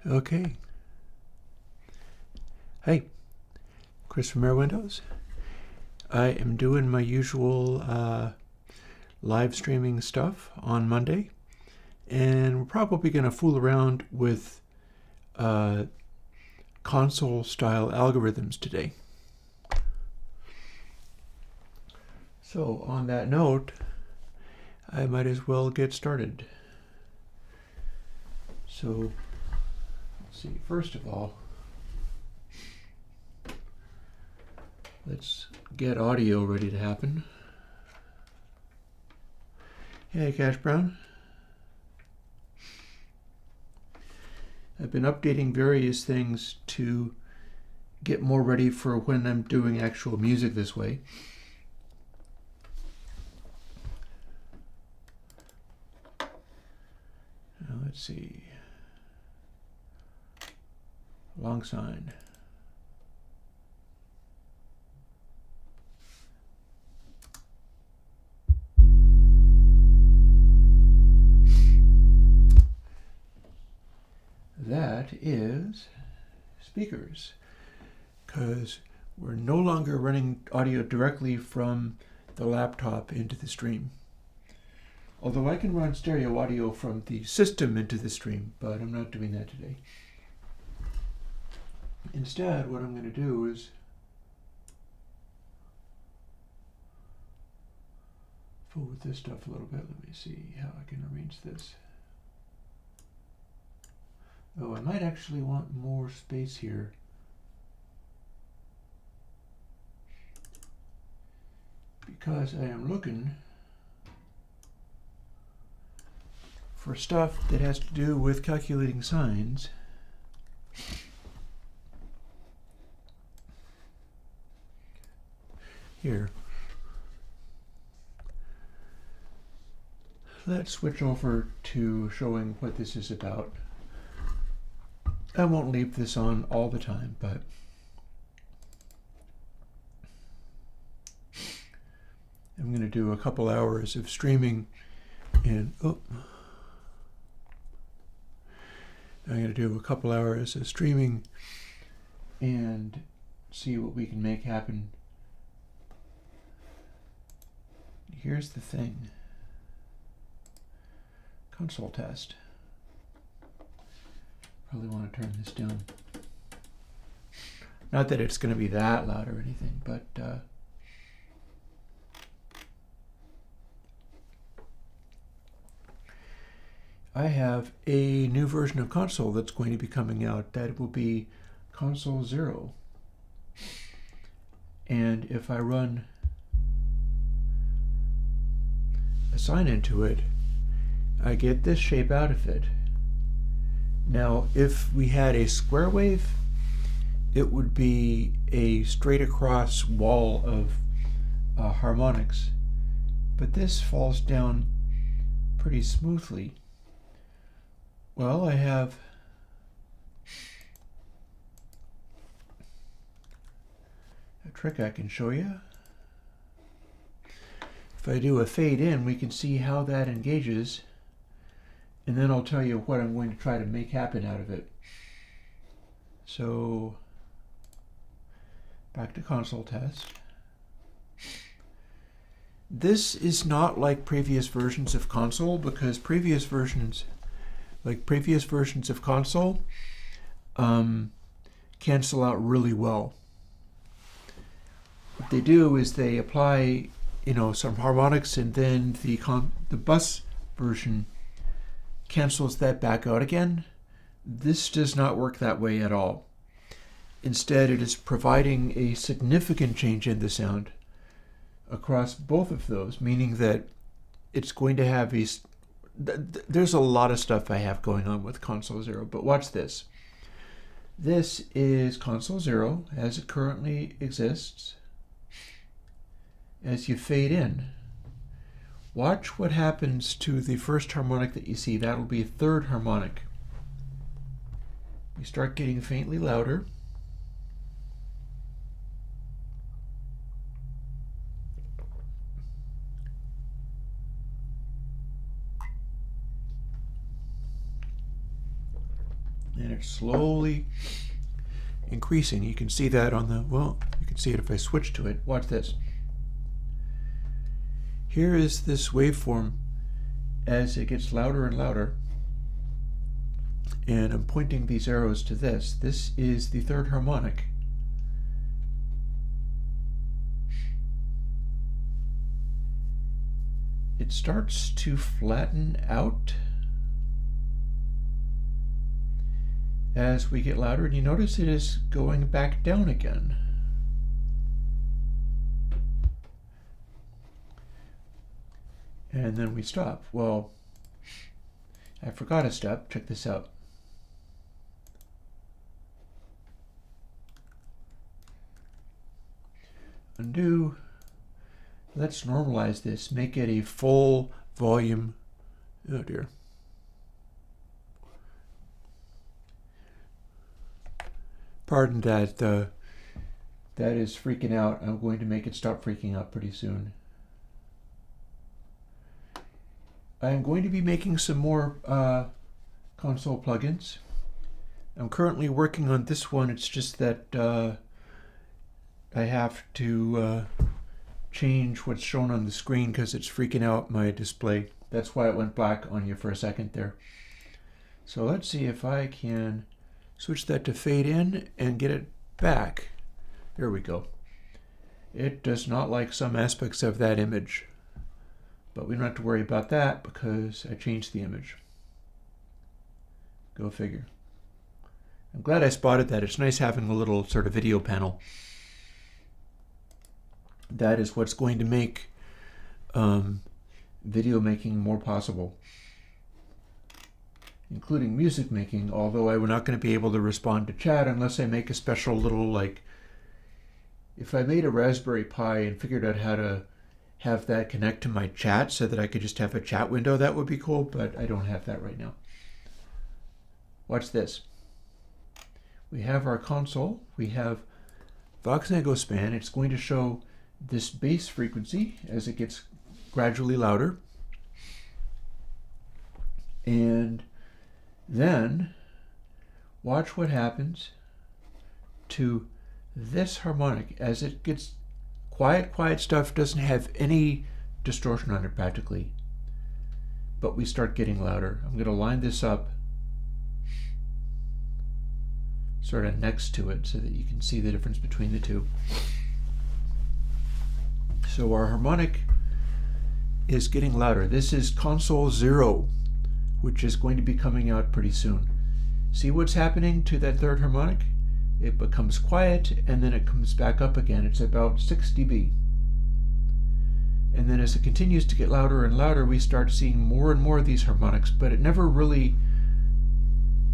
Okay. Hey, Chris from Air Windows. I am doing my usual live streaming stuff on Monday, and we're probably going to fool around with console-style algorithms today. So on that note, I might as well get started. So, let's see, first of all, let's get audio ready to happen. Hey, Cash Brown. I've been updating various things to get more ready for when I'm doing actual music this way. Now, let's see. Long Sine. That is speakers, because we're no longer running audio directly from the laptop into the stream. Although I can run stereo audio from the system into the stream, but I'm not doing that today. Instead, what I'm going to do is fool with this stuff a little bit. Let me see how I can arrange this. Oh, I might actually want more space here. Because I am looking for stuff that has to do with calculating sines. Here. Let's switch over to showing what this is about. I won't leave this on all the time, but I'm going to do a couple hours of streaming and I'm going to do a couple hours of streaming and see what we can make happen. Here's the thing. Console test. Probably want to turn this down. Not that it's going to be that loud or anything, but I have a new version of console that's going to be coming out. That will be console 0. And if I run a sine into it, I get this shape out of it. Now, if we had a square wave, it would be a straight across wall of harmonics. But this falls down pretty smoothly. Well, I have a trick I can show you. If I do a fade in, we can see how that engages. And then I'll tell you what I'm going to try to make happen out of it. So, back to console test. This is not like previous versions of console, because previous versions of console, cancel out really well. What they do is they apply, some harmonics, and then the bus version cancels that back out again. This does not work that way at all. Instead, it is providing a significant change in the sound across both of those, meaning that it's going to have there's a lot of stuff I have going on with console 0, but watch this. This is console 0 as it currently exists. As you fade in, watch what happens to the first harmonic that you see. That'll be a third harmonic. We start getting faintly louder. And it's slowly increasing. You can see that on the, well, you can see it if I switch to it. Watch this. Here is this waveform as it gets louder and louder. And I'm pointing these arrows to this. This is the third harmonic. It starts to flatten out as we get louder, and you notice it is going back down again. And then we stop. Well, I forgot a step. Check this out. Undo. Let's normalize this. Make it a full volume. Oh dear. Pardon that. That is freaking out. I'm going to make it stop freaking out pretty soon. I'm going to be making some more console plugins. I'm currently working on this one. It's just that I have to change what's shown on the screen because it's freaking out my display. That's why it went black on you for a second there. So let's see if I can switch that to fade in and get it back. There we go. It does not like some aspects of that image, but we don't have to worry about that because I changed the image. Go figure. I'm glad I spotted that. It's nice having a little sort of video panel. That is what's going to make video making more possible, including music making, although I'm not going to be able to respond to chat unless I make a special little, like, if I made a Raspberry Pi and figured out how to have that connect to my chat so that I could just have a chat window, that would be cool, but I don't have that right now. Watch this. We have our console. We have Vox-Nego span. It's going to show this bass frequency as it gets gradually louder. And then watch what happens to this harmonic as it gets quiet. Quiet stuff doesn't have any distortion on it practically, but we start getting louder. I'm going to line this up sort of next to it so that you can see the difference between the two. So our harmonic is getting louder. This is console 0, which is going to be coming out pretty soon. See what's happening to that third harmonic? It becomes quiet and then it comes back up again. It's about 6 dB. And then as it continues to get louder and louder, we start seeing more and more of these harmonics, but it never really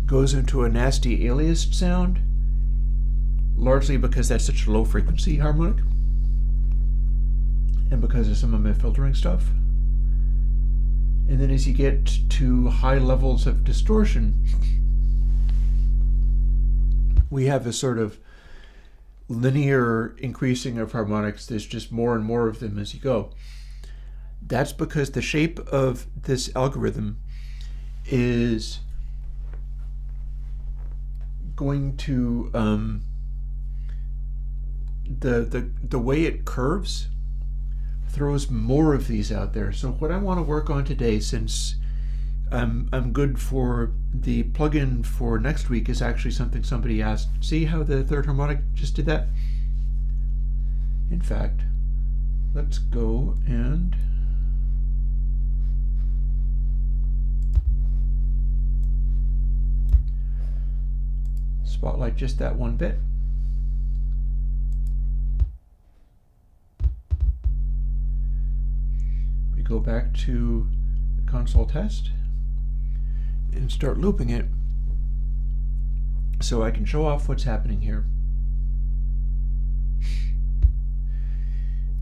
goes into a nasty aliased sound, largely because that's such a low frequency harmonic and because of some of my filtering stuff. And then as you get to high levels of distortion, we have a sort of linear increasing of harmonics. There's just more and more of them as you go. That's because the shape of this algorithm is going to, the way it curves throws more of these out there. So what I want to work on today, since I'm good for the plugin for next week, is actually something somebody asked. See how the third harmonic just did that? In fact, let's go and spotlight just that one bit. We go back to the console test and start looping it so I can show off what's happening here.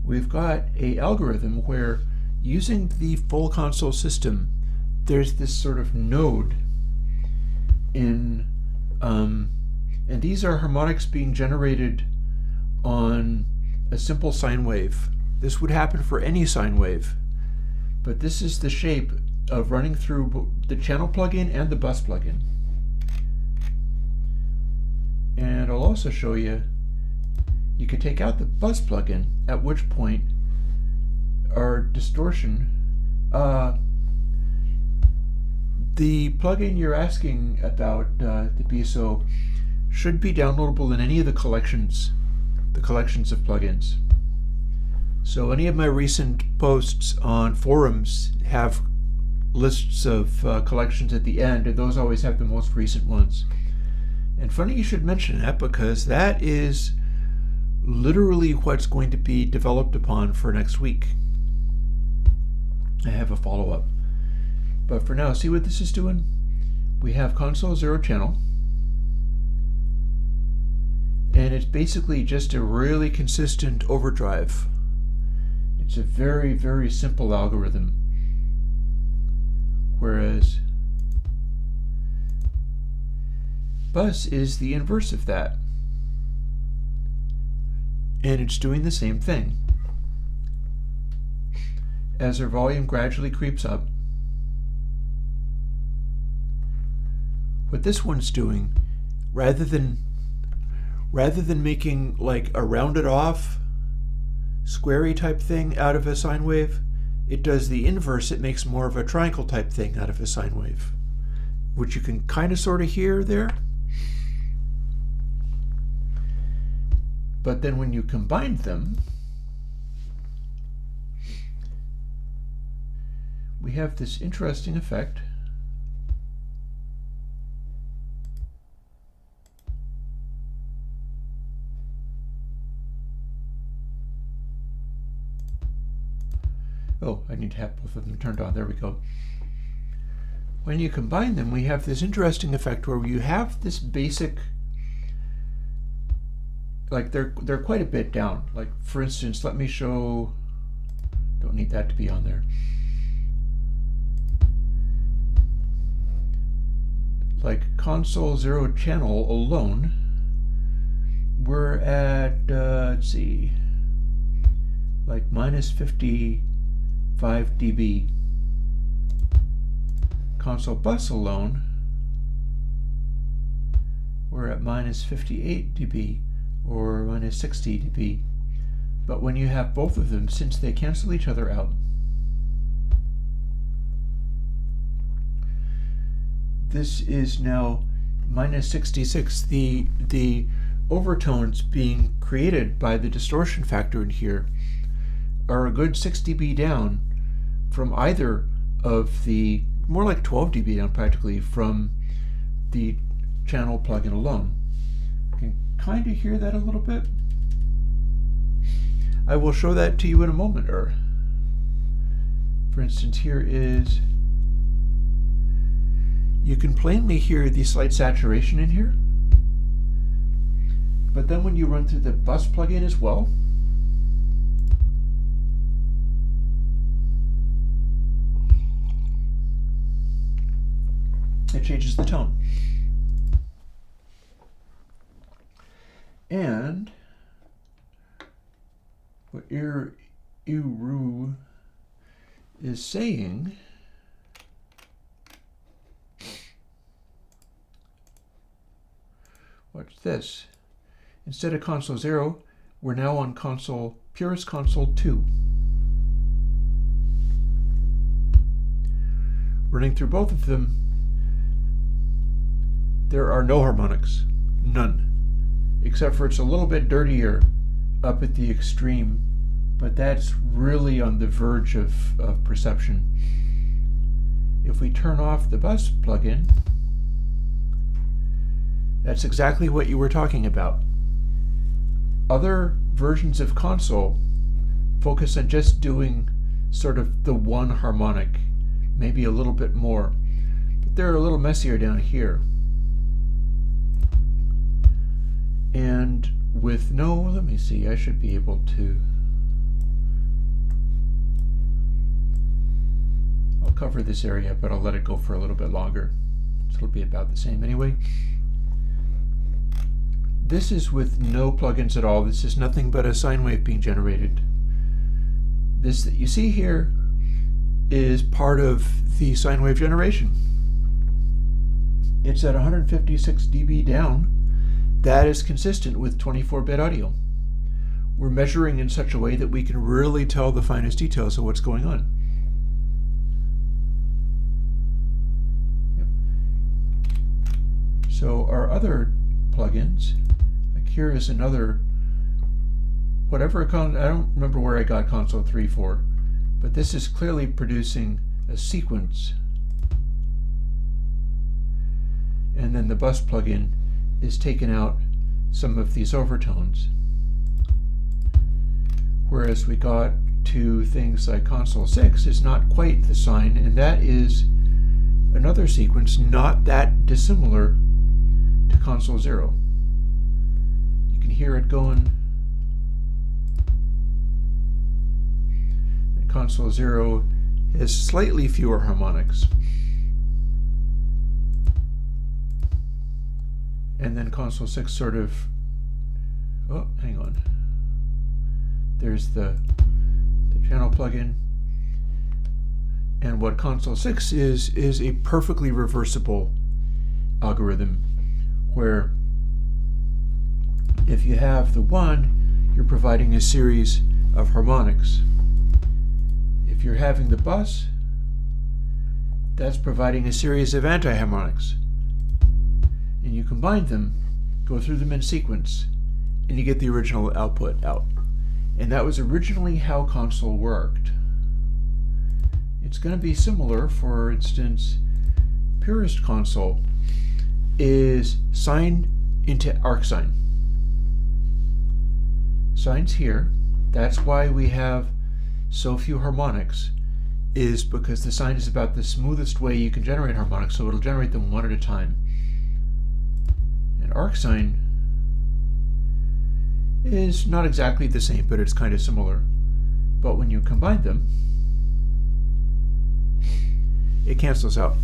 We've got an algorithm where, using the full console system, there's this sort of node in, and these are harmonics being generated on a simple sine wave. This would happen for any sine wave, but this is the shape of running through the channel plugin and the bus plugin. also show you could take out the bus plugin, at which point our distortion, the plugin you're asking about, the BSO, should be downloadable in any of the collections of plugins. So any of my recent posts on forums have lists of collections at the end, and those always have the most recent ones. And funny you should mention that, because that is literally what's going to be developed upon for next week. I have a follow-up. But for now, see what this is doing? We have console 0 channel. And it's basically just a really consistent overdrive. It's a very, very simple algorithm. Whereas bus is the inverse of that. And it's doing the same thing. As our volume gradually creeps up, what this one's doing, rather than making like a rounded off squarey type thing out of a sine wave, it does the inverse. It makes more of a triangle type thing out of a sine wave, which you can kind of sort of hear there. But then when you combine them, we have this interesting effect. Oh, I need to have both of them turned on. There we go. When you combine them, we have this interesting effect where you have this basic, like they're quite a bit down. Like for instance, let me show, don't need that to be on there. Like console 0 channel alone, we're at, let's see, like minus 55 dB. Console bus alone, we're at minus 58 dB or minus 60 dB. But when you have both of them, since they cancel each other out, this is now minus 66. The overtones being created by the distortion factor in here are a good 6 dB down from either of the, more like 12 dB down practically, from the channel plugin alone. You can kind of hear that a little bit. I will show that to you in a moment. Or, for instance, here is, you can plainly hear the slight saturation in here. But then when you run through the bus plugin as well, it changes the tone. And what uLaw is saying, watch this. Instead of console 0, we're now on purest console 2. Running through both of them, there are no harmonics, none, except for it's a little bit dirtier up at the extreme, but that's really on the verge of perception. If we turn off the bus plugin, that's exactly what you were talking about. Other versions of console focus on just doing sort of the one harmonic, maybe a little bit more, but they're a little messier down here. And with no, let me see, I should be able to, I'll cover this area, but I'll let it go for a little bit longer. So it'll be about the same anyway. This is with no plugins at all. This is nothing but a sine wave being generated. This that you see here is part of the sine wave generation. It's at 156 dB down. that is consistent with 24-bit audio. We're measuring in such a way that we can really tell the finest details of what's going on. Yep. So our other plugins, like here is another, I don't remember where I got console 3 for, but this is clearly producing a sequence. And then the bus plugin is taking out some of these overtones. Whereas we got to things like console 6 is not quite the Sine, and that is another sequence not that dissimilar to console 0. You can hear it going. And console 0 has slightly fewer harmonics. And then console 6 sort of, oh, hang on. There's the channel plugin. And what console 6 is a perfectly reversible algorithm where if you have the 1, you're providing a series of harmonics. If you're having the bus, that's providing a series of antiharmonics. And you combine them, go through them in sequence, and you get the original output out. And that was originally how console worked. It's going to be similar. For instance, purest console is sine into arcsine. Sine's here. That's why we have so few harmonics, is because the sine is about the smoothest way you can generate harmonics, so it'll generate them one at a time. And arcsine is not exactly the same, but it's kind of similar. But when you combine them, it cancels out.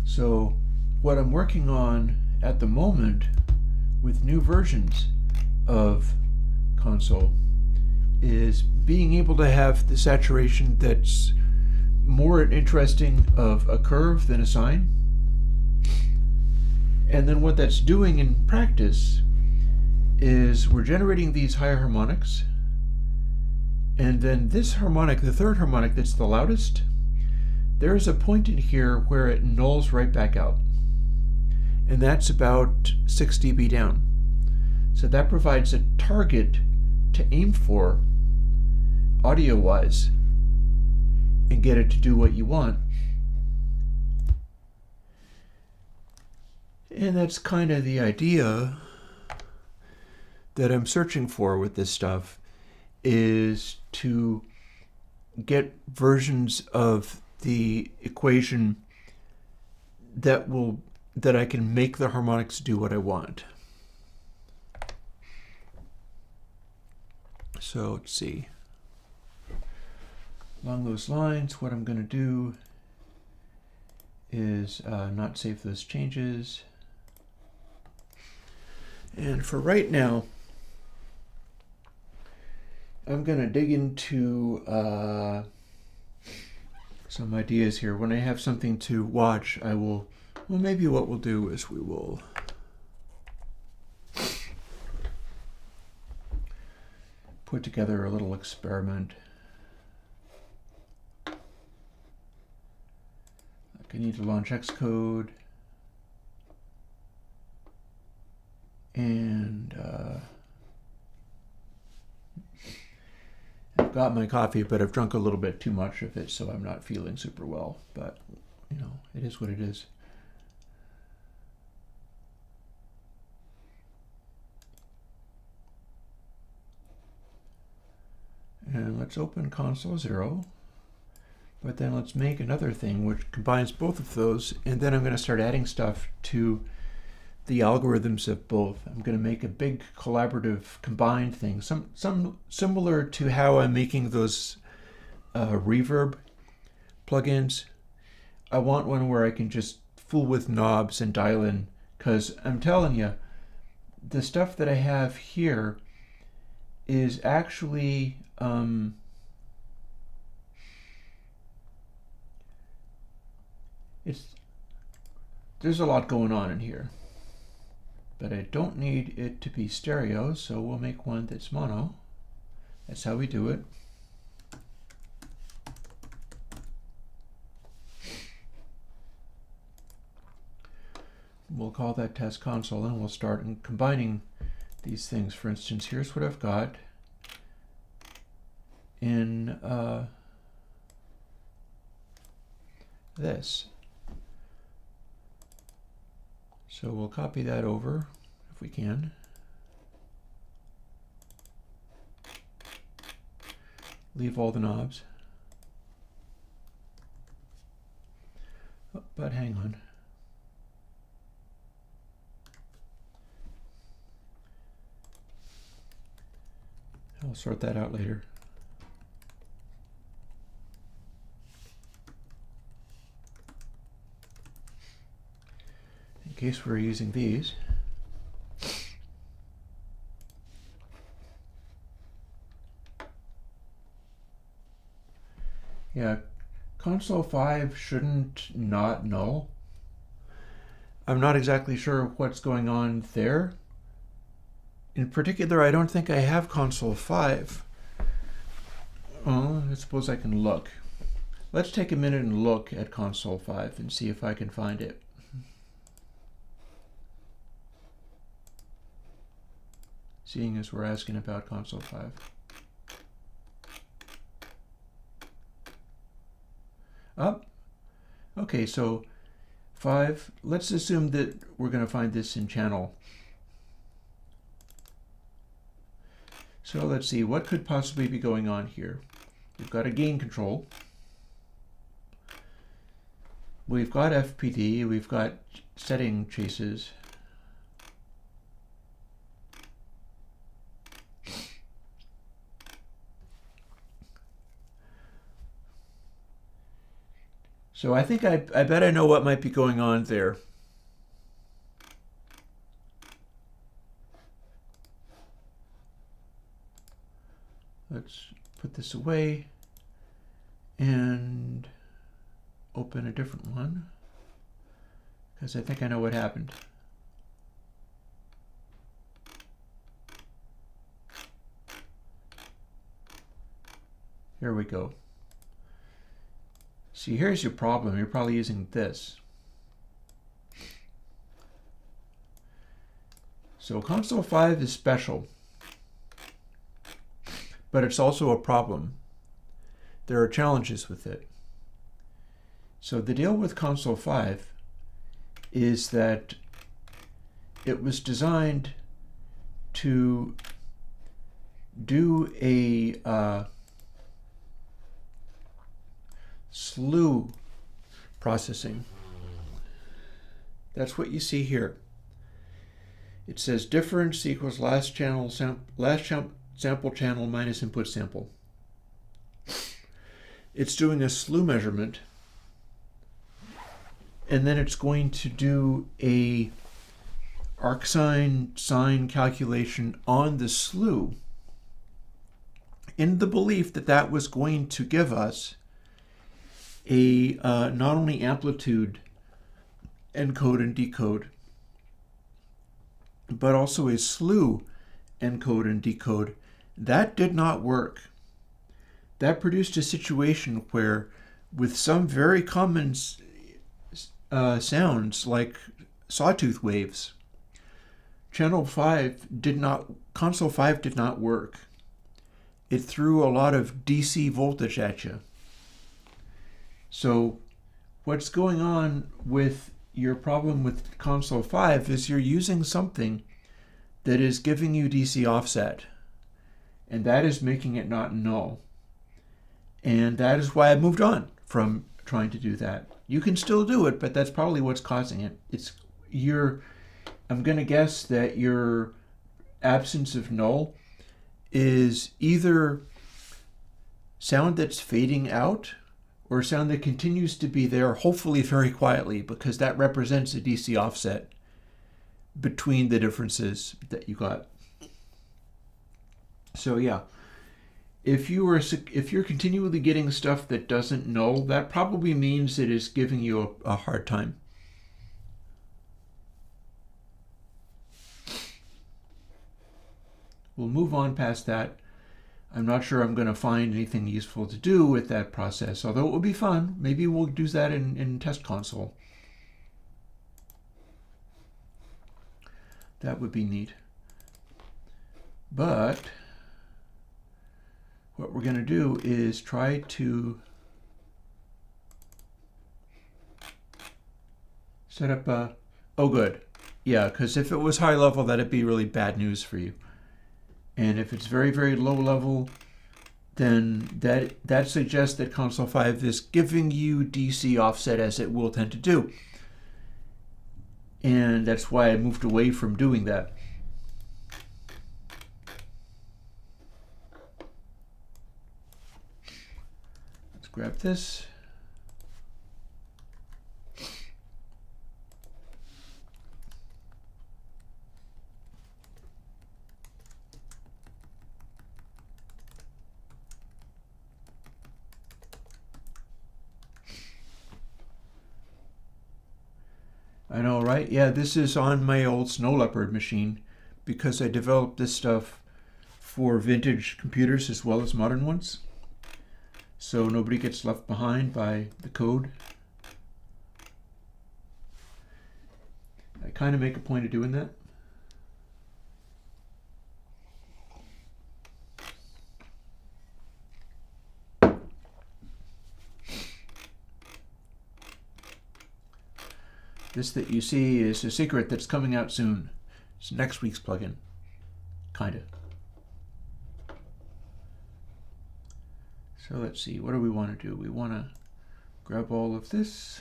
So what I'm working on at the moment with new versions of console is being able to have the saturation that's more interesting of a curve than a sine. And then what that's doing in practice is we're generating these higher harmonics, and then this harmonic, the third harmonic that's the loudest, there's a point in here where it nulls right back out. And that's about 6 dB down. So that provides a target to aim for audio-wise and get it to do what you want. And that's kind of the idea that I'm searching for with this stuff, is to get versions of the equation that I can make the harmonics do what I want. So let's see. Along those lines, what I'm going to do is not save those changes. And for right now, I'm going to dig into some ideas here. When I have something to watch, I will, well, maybe what we'll do is we will put together a little experiment. Like I need to launch Xcode, and I've got my coffee, but I've drunk a little bit too much of it, so I'm not feeling super well. But, you know, it is what it is. And let's open console 0. But then let's make another thing which combines both of those, and then I'm going to start adding stuff to the algorithms of both. I'm going to make a big collaborative combined thing, some similar to how I'm making those reverb plugins. I want one where I can just fool with knobs and dial in, because I'm telling you, the stuff that I have here is actually there's a lot going on in here. but I don't need it to be stereo, so we'll make one that's mono. That's how we do it. We'll call that test console, and we'll start combining these things. For instance, here's what I've got in this. So we'll copy that over if we can. Leave all the knobs. Oh, but hang on. I'll sort that out later. In case we're using these. Yeah, console 5 shouldn't not null. I'm not exactly sure what's going on there. In particular, I don't think I have console 5. Well, I suppose I can look. Let's take a minute and look at console 5 and see if I can find it. Seeing as we're asking about console 5. Up. Okay, so 5, let's assume that we're going to find this in channel. So let's see, what could possibly be going on here? We've got a gain control. We've got FPD, we've got setting chases. So I think I bet I know what might be going on there. Let's put this away and open a different one, because I think I know what happened. Here we go. See, here's your problem. You're probably using this. So console 5 is special, but it's also a problem. There are challenges with it. So the deal with console 5 is that it was designed to do a slew processing. That's what you see here. It says difference equals last sample channel minus input sample. It's doing a slew measurement, and then it's going to do a arcsine sine calculation on the slew in the belief that that was going to give us a not only amplitude encode and decode, but also a slew encode and decode. That did not work. That produced a situation where, with some very common sounds like sawtooth waves, console 5 did not work. It threw a lot of DC voltage at you. So what's going on with your problem with console 5 is you're using something that is giving you DC offset, and that is making it not null. And that is why I moved on from trying to do that. You can still do it, but that's probably what's causing it. I'm going to guess that your absence of null is either sound that's fading out or sound that continues to be there, hopefully very quietly, because that represents a DC offset between the differences that you got. So yeah, if you're continually getting stuff that doesn't null, that probably means it is giving you a hard time. we'll move on past that. I'm not sure I'm going to find anything useful to do with that process, although it will be fun. Maybe we'll do that in test console. That would be neat. But what we're going to do is try to set up a, oh good, yeah, because if it was high level, that'd be really bad news for you. And if it's very, very low level, then that suggests that console 5 is giving you DC offset, as it will tend to do. And that's why I moved away from doing that. Let's grab this. I know, right? Yeah, this is on my old Snow Leopard machine because I developed this stuff for vintage computers as well as modern ones. So nobody gets left behind by the code. I kind of make a point of doing that. This that you see is a secret that's coming out soon. It's next week's plugin. Kinda. So let's see, what do we want to do? We want to grab all of this.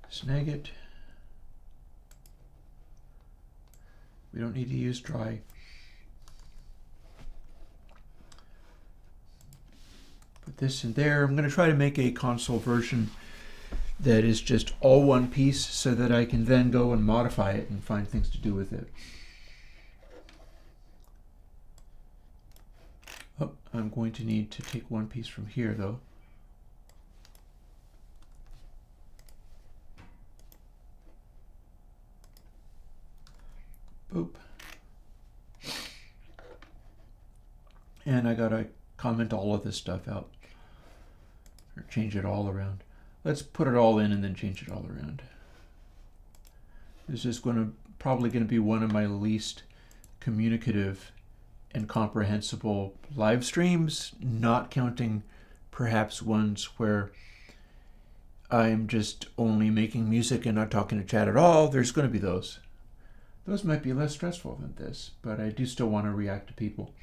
Snag it. We don't need to use dry. Put this in there. I'm going to try to make a console version that is just all one piece so that I can then go and modify it and find things to do with it. Oh, I'm going to need to take one piece from here though. Boop. And I gotta comment all of this stuff out. Or change it all around. Let's put it all in and then change it all around. This is probably going to be one of my least communicative and comprehensible live streams, not counting perhaps ones where I'm just only making music and not talking to chat at all. There's going to be those. Those might be less stressful than this, but I do still want to react to people.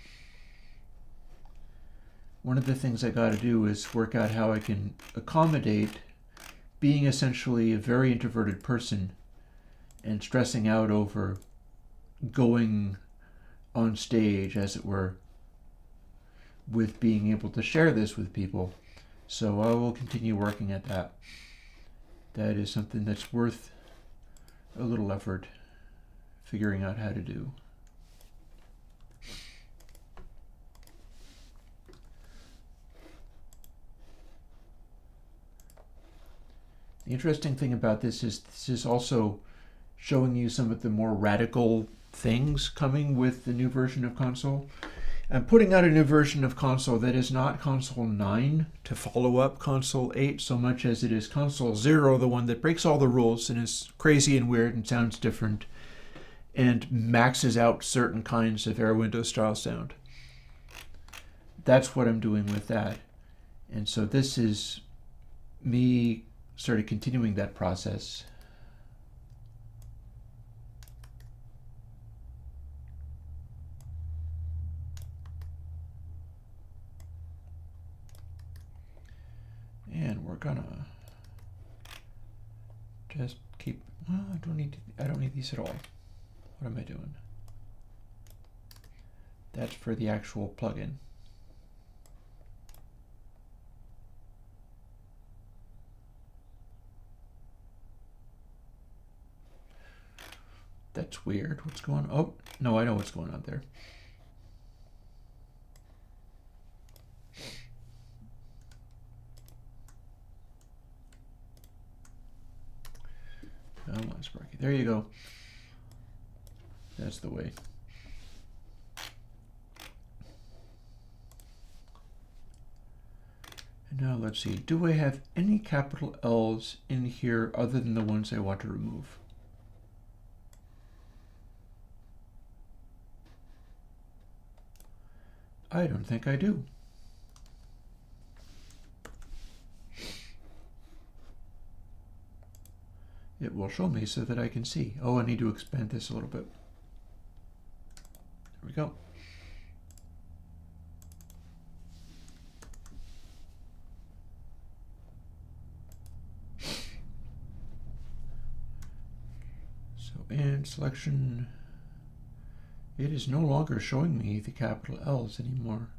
One of the things I got to do is work out how I can accommodate being essentially a very introverted person and stressing out over going on stage, as it were, with being able to share this with people. So I will continue working at that. That is something that's worth a little effort figuring out how to do. The interesting thing about this is also showing you some of the more radical things coming with the new version of console. I'm putting out a new version of console that is not console 9 to follow up console 8 so much as it is console 0, the one that breaks all the rules and is crazy and weird and sounds different and maxes out certain kinds of Air Windows style sound. That's what I'm doing with that. And so this is me started continuing that process. And we're gonna just keep, well, I don't need these at all. What am I doing? That's for the actual plugin. That's weird. What's going on? Oh, no, I know what's going on there. Come on, Sparky. There you go. That's the way. And now let's see. Do I have any capital L's in here other than the ones I want to remove? I don't think I do. It will show me so that I can see. Oh, I need to expand this a little bit. There we go. So in selection, it is no longer showing me the capital L's anymore.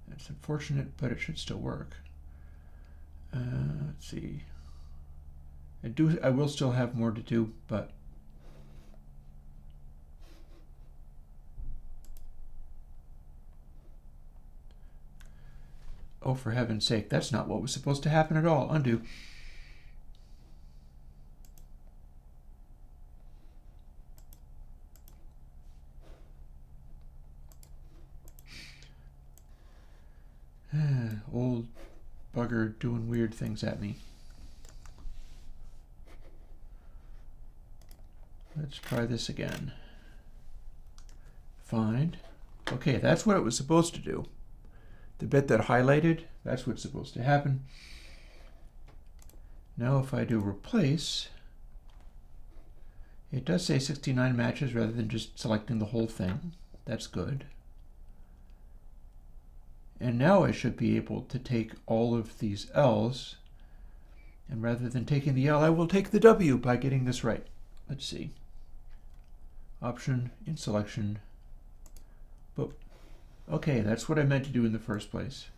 That's unfortunate, but it should still work. Let's see. I will still have more to do, but oh, for heaven's sake, that's not what was supposed to happen at all. Undo. Old bugger doing weird things at me. Let's try this again. Find. Okay, that's what it was supposed to do. The bit that highlighted, that's what's supposed to happen. Now if I do replace, it does say 69 matches rather than just selecting the whole thing. That's good. And now I should be able to take all of these L's, and rather than taking the L, I will take the W by getting this right. Let's see. Option in selection. Boop. Okay, that's what I meant to do in the first place.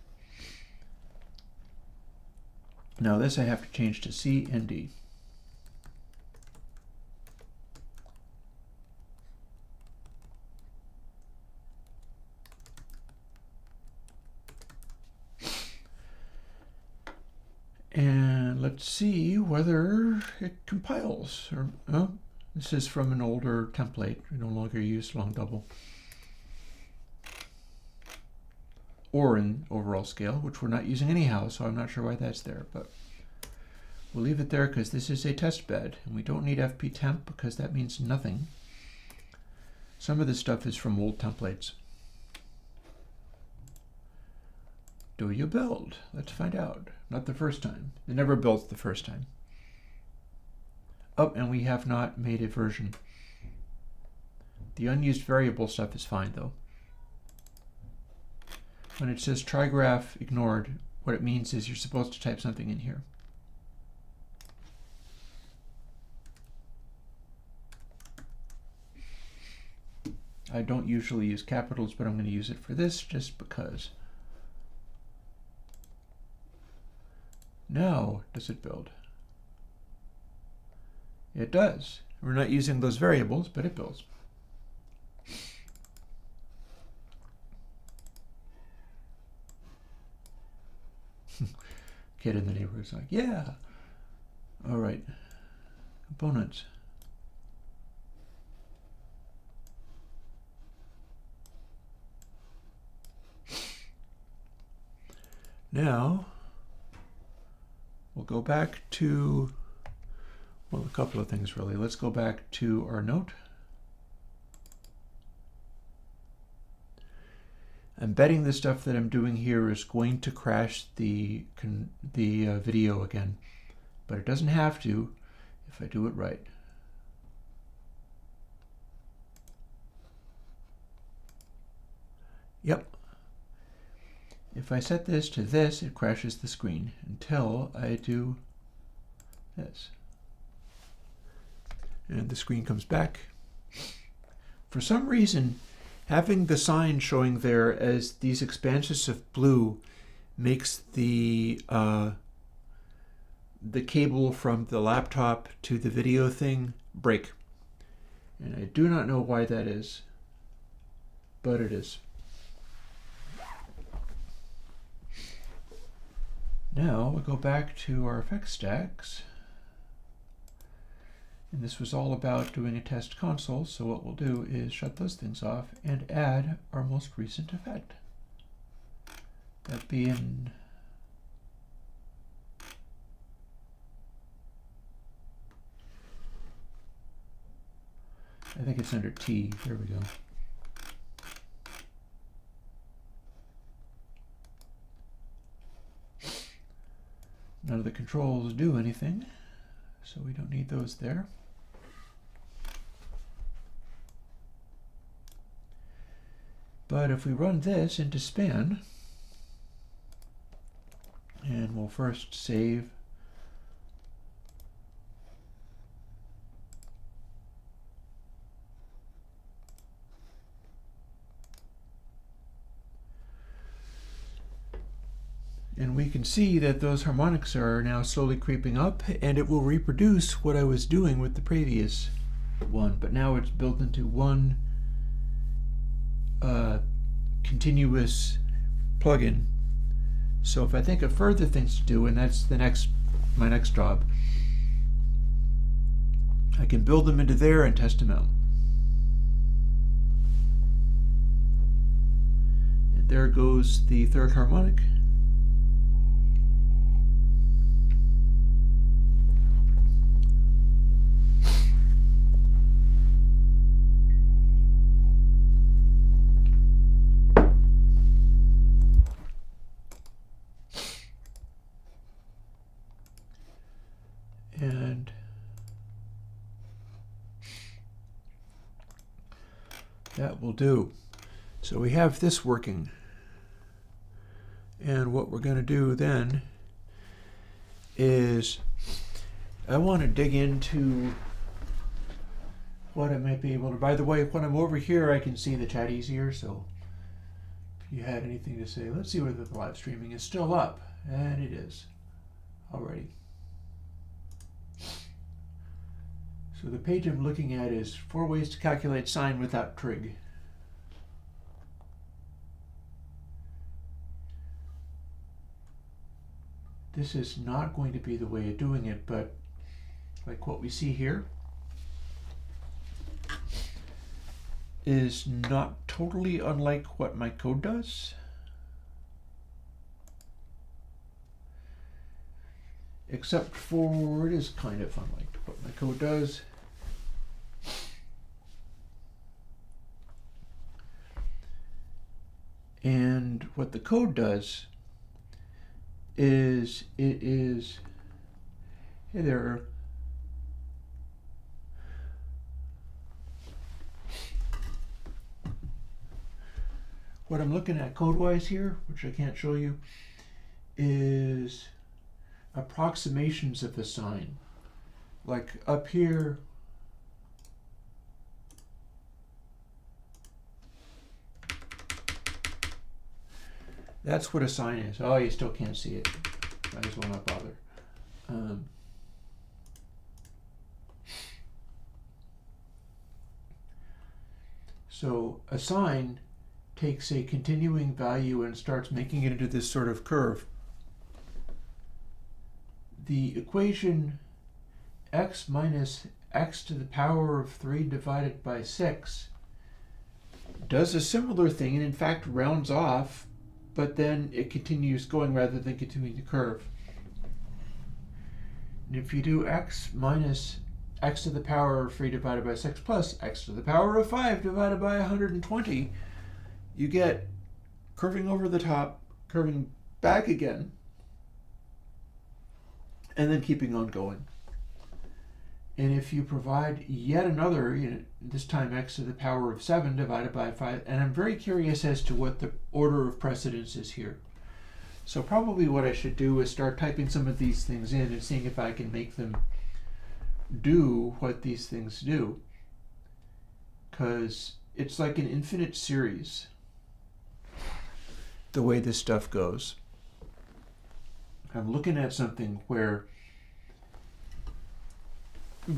Now this I have to change to C and D. And let's see whether it compiles. Or oh, this is from an older template. We no longer use long double. Or in overall scale, which we're not using anyhow, so I'm not sure why that's there, but we'll leave it there because this is a test bed, and we don't need FP temp because that means nothing. Some of this stuff is from old templates. Do you build? Let's find out. Not the first time. It never builds the first time. Oh, and we have not made a version. The unused variable stuff is fine, though. When it says try graph ignored, what it means is you're supposed to type something in here. I don't usually use capitals, but I'm going to use it for this just because. Now, does it build? It does. We're not using those variables, but it builds. Kid in the neighborhood is like, yeah. All right. Components. Now, we'll go back to, well, a couple of things really. Let's go back to our note. I'm betting the stuff that I'm doing here is going to crash the video again, but it doesn't have to if I do it right. Yep. If I set this to this, it crashes the screen until I do this. And the screen comes back. For some reason, having the sign showing there as these expanses of blue makes the cable from the laptop to the video thing break. And I do not know why that is, but it is. Now we'll go back to our effects stacks. And this was all about doing a test console, so what we'll do is shut those things off and add our most recent effect. That being I think it's under T. There we go. None of the controls do anything, so we don't need those there. But if we run this into span, and we'll first save and we can see that those harmonics are now slowly creeping up, and it will reproduce what I was doing with the previous one, but now it's built into one continuous plugin. So if I think of further things to do, and that's my next job, I can build them into there and test them out. And there goes the third harmonic. And that will do. So we have this working. And what we're going to do then is I want to dig into what I might be able to. By the way, when I'm over here, I can see the chat easier. So if you had anything to say, let's see whether the live streaming is still up. And it is already. So the page I'm looking at is 4 ways to calculate sine without trig. This is not going to be the way of doing it, but like what we see here is not totally unlike what my code does. Except for it is kind of unlike what my code does. And what the code does is hey there. What I'm looking at code-wise here, which I can't show you, is approximations of the sine. Like up here, that's what a sine is. Oh, you still can't see it. Might as well not bother. So a sine takes a continuing value and starts making it into this sort of curve. The equation x minus x to the power of 3 divided by 6 does a similar thing, and in fact rounds off, but then it continues going rather than continuing the curve. And if you do x minus x to the power of 3 divided by 6 plus x to the power of 5 divided by 120, you get curving over the top, curving back again, and then keeping on going. And if you provide yet another, this time x to the power of 7 divided by 5, and I'm very curious as to what the order of precedence is here. So probably what I should do is start typing some of these things in and seeing if I can make them do what these things do. Because it's like an infinite series, the way this stuff goes. I'm looking at something where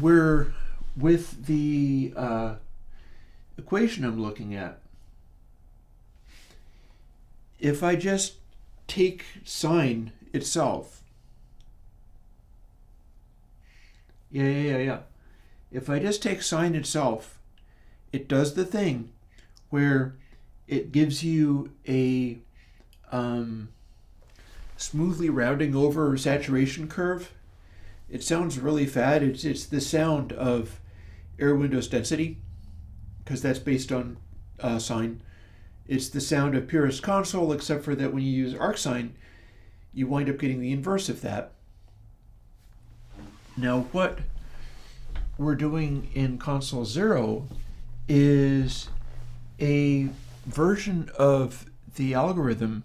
we're with the equation I'm looking at. If I just take sine itself, if I just take sine itself, it does the thing where it gives you a smoothly rounding over saturation curve. It sounds really fat. It's the sound of air windows density, because that's based on sine. It's the sound of purest console, except for that when you use arcsine, you wind up getting the inverse of that. Now, what we're doing in console 0 is a version of the algorithm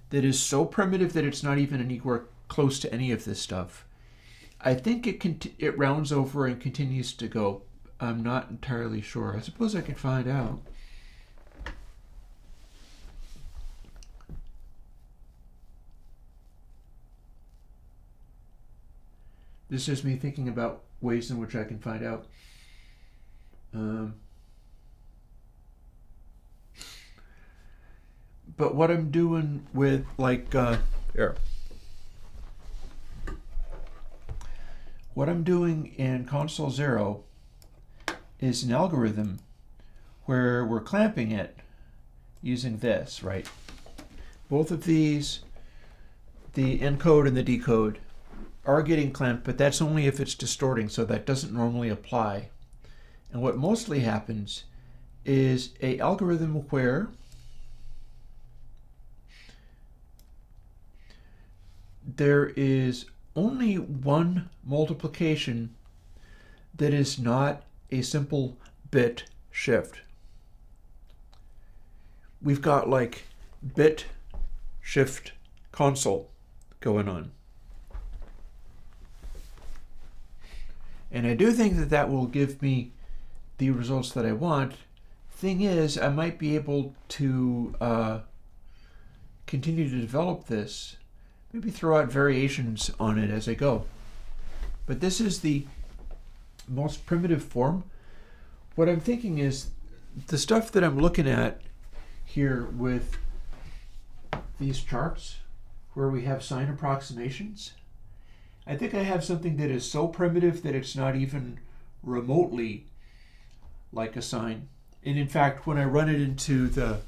that is so primitive that it's not even anywhere close to any of this stuff. I think it rounds over and continues to go. I'm not entirely sure. I suppose I could find out. This is me thinking about ways in which I can find out. But what I'm doing with here. What I'm doing in console 0 is an algorithm where we're clamping it using this, right? Both of these, the encode and the decode, are getting clamped, but that's only if it's distorting, so that doesn't normally apply. And what mostly happens is an algorithm where there is only one multiplication that is not a simple bit shift. We've got like bit shift console going on. And I do think that that will give me the results that I want. Thing is, I might be able to continue to develop this, maybe throw out variations on it as I go. But this is the most primitive form. What I'm thinking is the stuff that I'm looking at here with these charts where we have sine approximations, I think I have something that is so primitive that it's not even remotely like a sine. And in fact, when I run it into the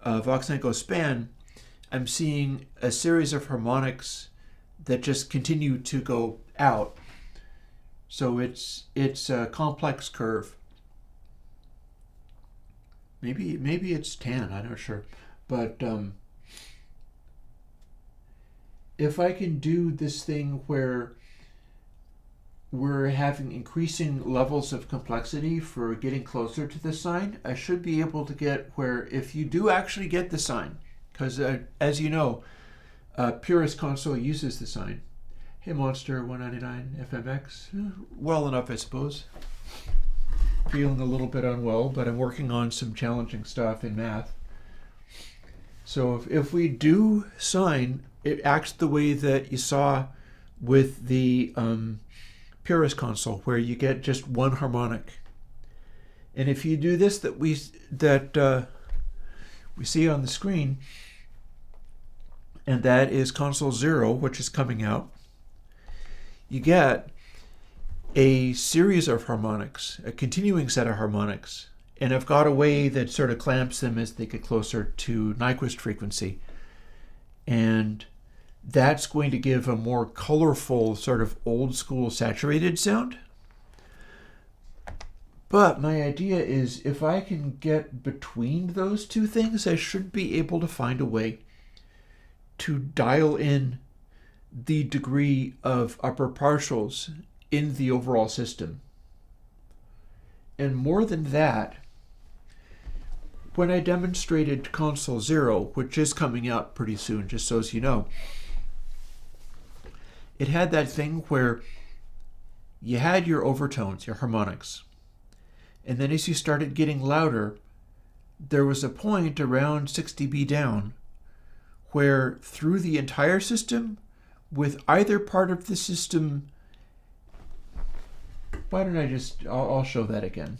Vox-Enco span, I'm seeing a series of harmonics that just continue to go out. So it's a complex curve. Maybe it's tan, I'm not sure. But if I can do this thing where we're having increasing levels of complexity for getting closer to the sine, I should be able to get where if you do actually get the sine, because as you know, purist console uses the sine. Hey Monster 199 FMX, well enough I suppose. Feeling a little bit unwell, but I'm working on some challenging stuff in math. So if we do sine, it acts the way that you saw with the purist console, where you get just one harmonic. And if you do this that we see on the screen, and that is console 0, which is coming out, you get a series of harmonics, a continuing set of harmonics. And I've got a way that sort of clamps them as they get closer to Nyquist frequency. And that's going to give a more colorful, sort of old school saturated sound. But my idea is if I can get between those two things, I should be able to find a way to dial in the degree of upper partials in the overall system. And more than that, when I demonstrated console 0, which is coming out pretty soon, just so as you know, it had that thing where you had your overtones, your harmonics. And then as you started getting louder, there was a point around 6 dB down where through the entire system, with either part of the system, why don't I just, I'll show that again.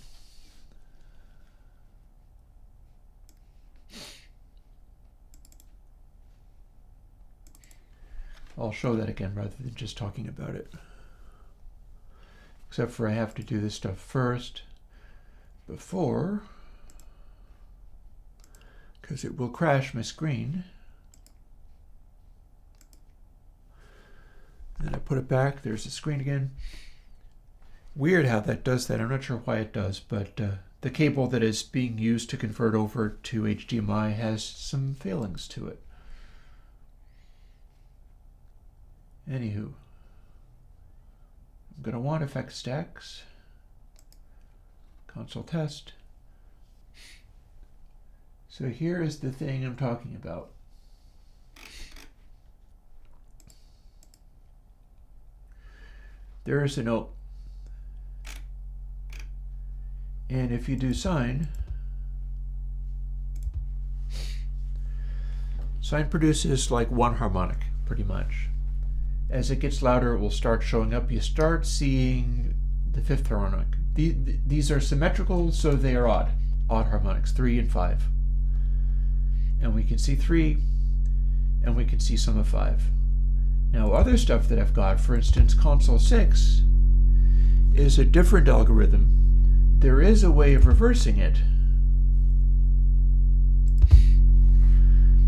I'll show that again rather than just talking about it. except for I have to do this stuff first before, because it will crash my screen. Then I put it back, there's the screen again. Weird how that does that. I'm not sure why it does, but the cable that is being used to convert over to HDMI has some failings to it. Anywho, I'm going to want effect stacks, console test. So here is the thing I'm talking about. There is a note. And if you do Sine, Sine produces like one harmonic, pretty much. As it gets louder, it will start showing up. You start seeing the fifth harmonic. These are symmetrical, so they are odd harmonics, 3 and 5. And we can see 3, and we can see some of 5. Now, other stuff that I've got, for instance, console 6, is a different algorithm. There is a way of reversing it.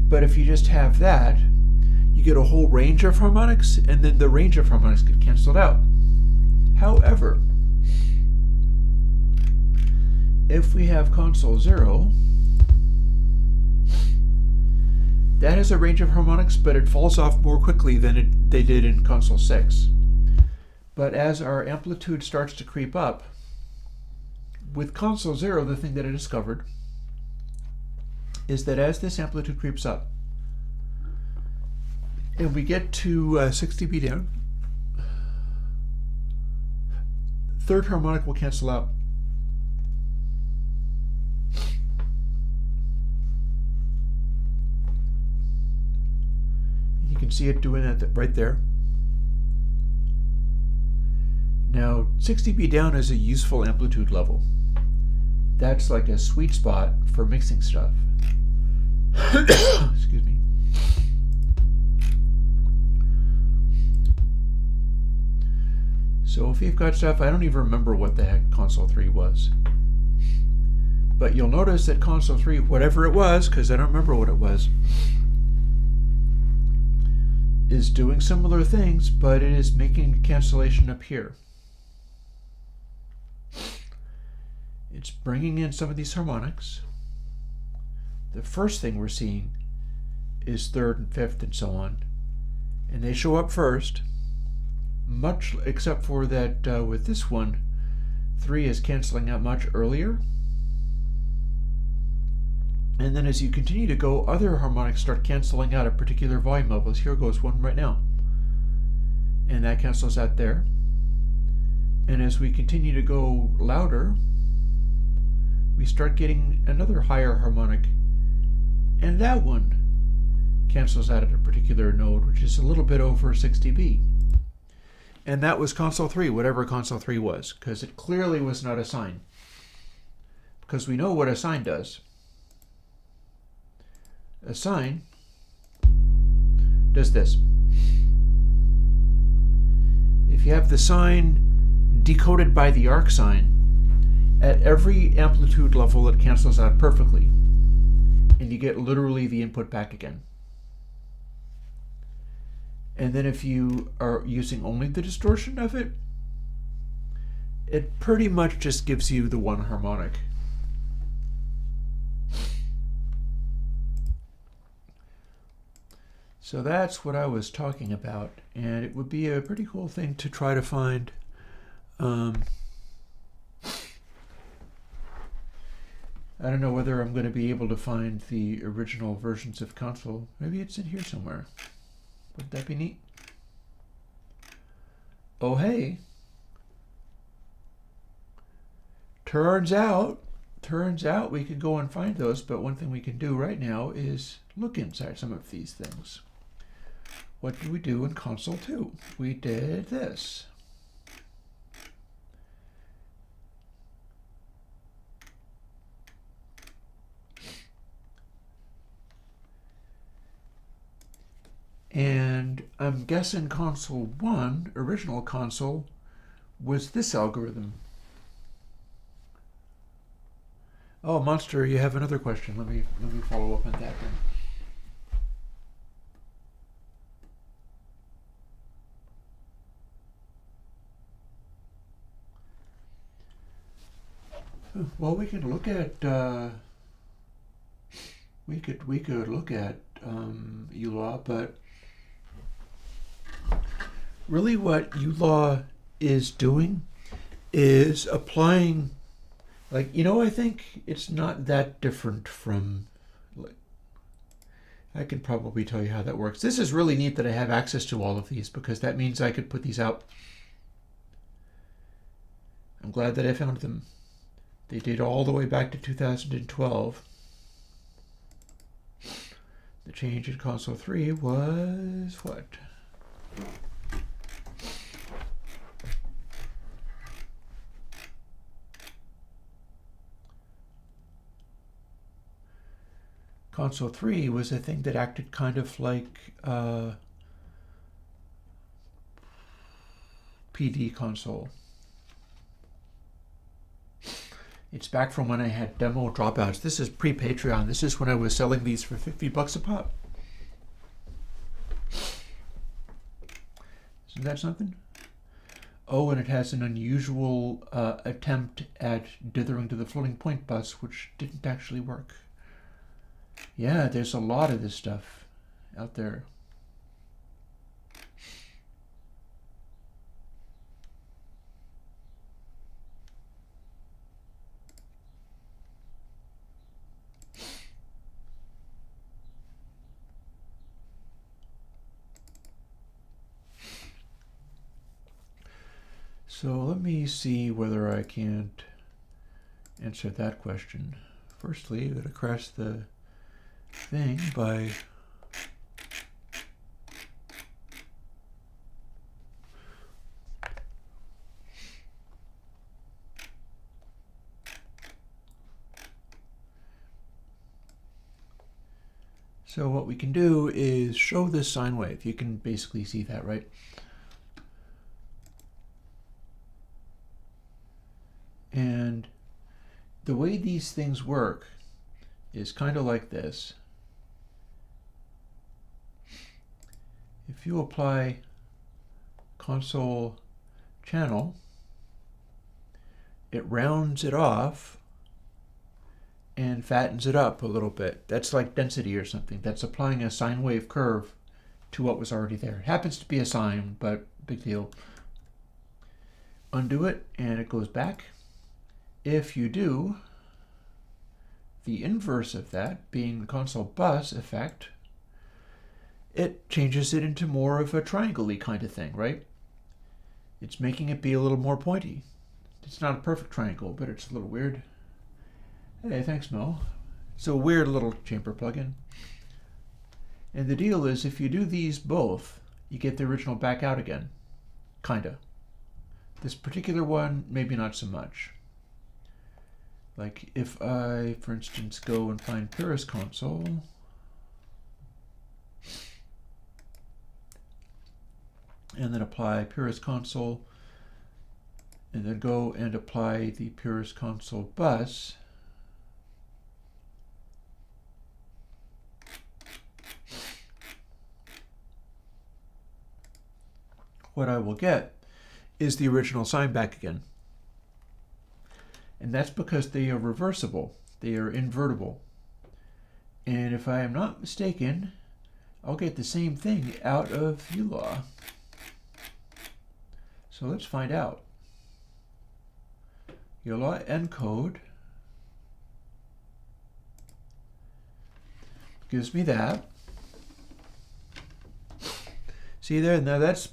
But if you just have that, you get a whole range of harmonics, and then the range of harmonics get canceled out. However, if we have console 0, that has a range of harmonics, but it falls off more quickly than they did in console 6. But as our amplitude starts to creep up, with console 0, the thing that I discovered is that as this amplitude creeps up, and we get to 6 dB down, third harmonic will cancel out. You can see it doing that right there. Now, 6 dB down is a useful amplitude level. That's like a sweet spot for mixing stuff. Excuse me. So if you've got stuff, I don't even remember what the heck console 3 was. But you'll notice that console 3, whatever it was, because I don't remember what it was, is doing similar things, but it is making a cancellation up here. It's bringing in some of these harmonics. The first thing we're seeing is third and fifth and so on. And they show up first, much except for that with this one, 3 is canceling out much earlier. And then as you continue to go, other harmonics start canceling out at particular volume levels. Here goes one right now. And that cancels out there. And as we continue to go louder, we start getting another higher harmonic, and that one cancels out at a particular node, which is a little bit over 6 dB. And that was console 3, whatever console 3 was, because it clearly was not a sine. Because we know what a sine does. A sine does this. If you have the sine decoded by the arc sine, at every amplitude level, it cancels out perfectly, and you get literally the input back again. And then if you are using only the distortion of it, it pretty much just gives you the one harmonic. So that's what I was talking about, and it would be a pretty cool thing to try to find. I don't know whether I'm going to be able to find the original versions of console. Maybe it's in here somewhere. Would that be neat? Oh, hey. Turns out we could go and find those, but one thing we can do right now is look inside some of these things. What did we do in console 2? We did this. And I'm guessing console 1, original console, was this algorithm. Oh, Monster, you have another question. Let me follow up on that then. Well, we can look at we could look at uLaw, but really what uLaw is doing is applying, like, I think it's not that different from, like, I could probably tell you how that works. This is really neat that I have access to all of these, because that means I could put these out. I'm glad that I found them. They date all the way back to 2012. The change in console 3 was what? Console 3 was a thing that acted kind of like PD console. It's back from when I had demo dropouts. This is pre-Patreon. This is when I was selling these for $50 a pop. Isn't that something? Oh, and it has an unusual attempt at dithering to the floating point bus, which didn't actually work. Yeah, there's a lot of this stuff out there. So let me see whether I can't answer that question. Firstly, I'm going to crash the thing by so what we can do is show this sine wave. You can basically see that, right? And the way these things work is kind of like this. If you apply console channel, it rounds it off and fattens it up a little bit. That's like density or something. That's applying a sine wave curve to what was already there. It happens to be a sine, but big deal. Undo it and it goes back. If you do the inverse of that, being the console bus effect, it changes it into more of a triangle-y kind of thing, right? It's making it be a little more pointy. It's not a perfect triangle, but it's a little weird. Hey, thanks, Mo. It's a weird little chamber plugin. And the deal is, if you do these both, you get the original back out again. Kinda. This particular one, maybe not so much. Like if I, for instance, go and find Purist console, and then apply Purist console, and then go and apply the Purist console bus, what I will get is the original sine back again. And that's because they are reversible. They are invertible. And if I am not mistaken, I'll get the same thing out of uLaw. So let's find out. uLaw encode gives me that. See there? Now that's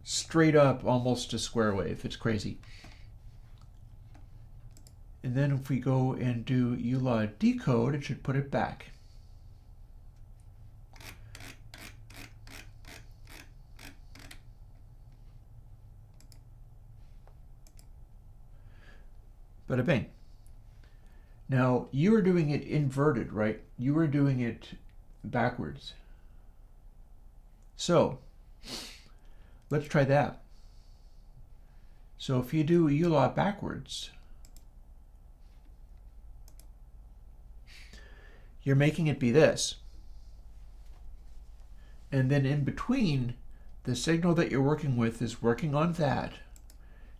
straight up almost a square wave. It's crazy. And then if we go and do uLaw decode, it should put it back. Bada bing. Now, you are doing it inverted, right? You are doing it backwards. So, let's try that. So if you do uLaw backwards, you're making it be this. And then in between, the signal that you're working with is working on that.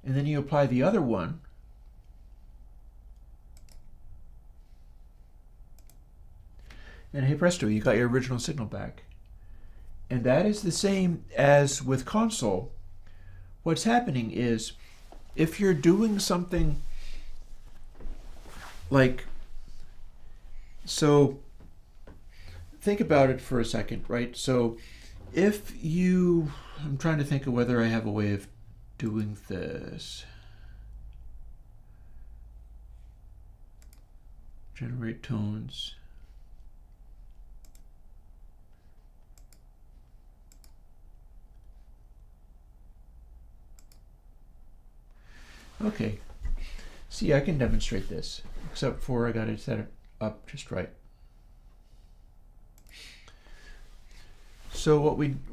And then you apply the other one. And hey presto, you got your original signal back. And that is the same as with console. What's happening is, if you're doing something like, so think about it for a second, right? So if you, I'm trying to think of whether I have a way of doing this. Generate tones. Okay, see, I can demonstrate this, except for I got to set it up just right. So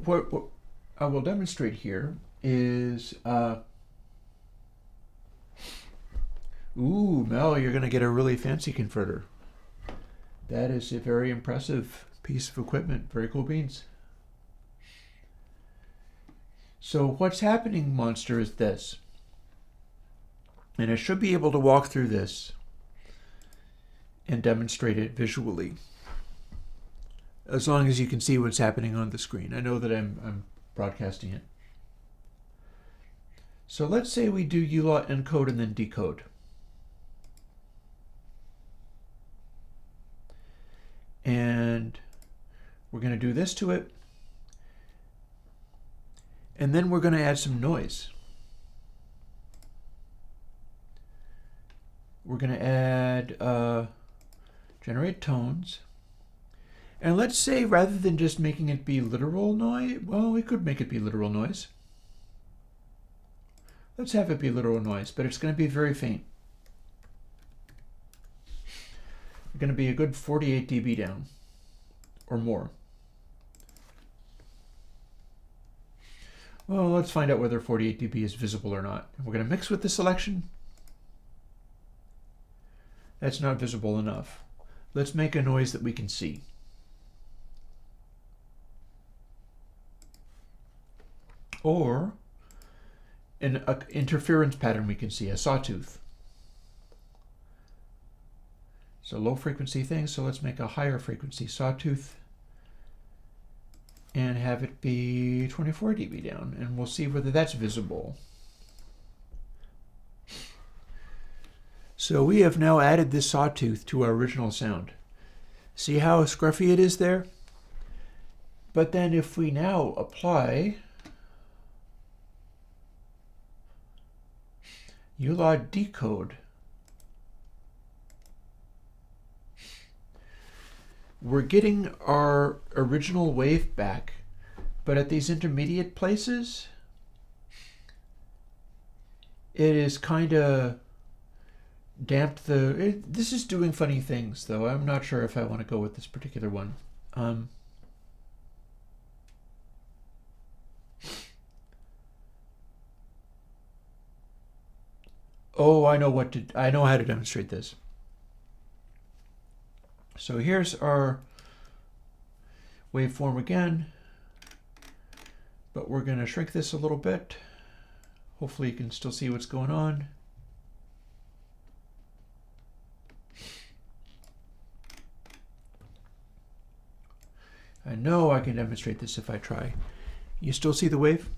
what I will demonstrate here is, ooh, Mel, you're going to get a really fancy converter. That is a very impressive piece of equipment. Very cool beans. So what's happening, Monster, is this. And I should be able to walk through this and demonstrate it visually, as long as you can see what's happening on the screen. I know that I'm broadcasting it. So let's say we do uLaw encode and then decode. And we're going to do this to it. And then we're going to add some noise. We're going to add generate tones. And let's say, rather than just making it be literal noise, well, we could make it be literal noise. Let's have it be literal noise, but it's going to be very faint. We're going to be a good 48 dB down, or more. Well, let's find out whether 48 dB is visible or not. And we're going to mix with the selection. That's not visible enough. Let's make a noise that we can see. Or an interference pattern we can see, a sawtooth. It's a low frequency thing, so let's make a higher frequency sawtooth and have it be 24 dB down, and we'll see whether that's visible. So we have now added this sawtooth to our original sound. See how scruffy it is there? But then if we now apply uLaw decode, we're getting our original wave back, but at these intermediate places, it is kind of damped this is doing funny things, though. I'm not sure if I want to go with this particular one. Oh, I know how to demonstrate this. So here's our waveform again, but we're going to shrink this a little bit. Hopefully you can still see what's going on. I know I can demonstrate this if I try. You still see the wave?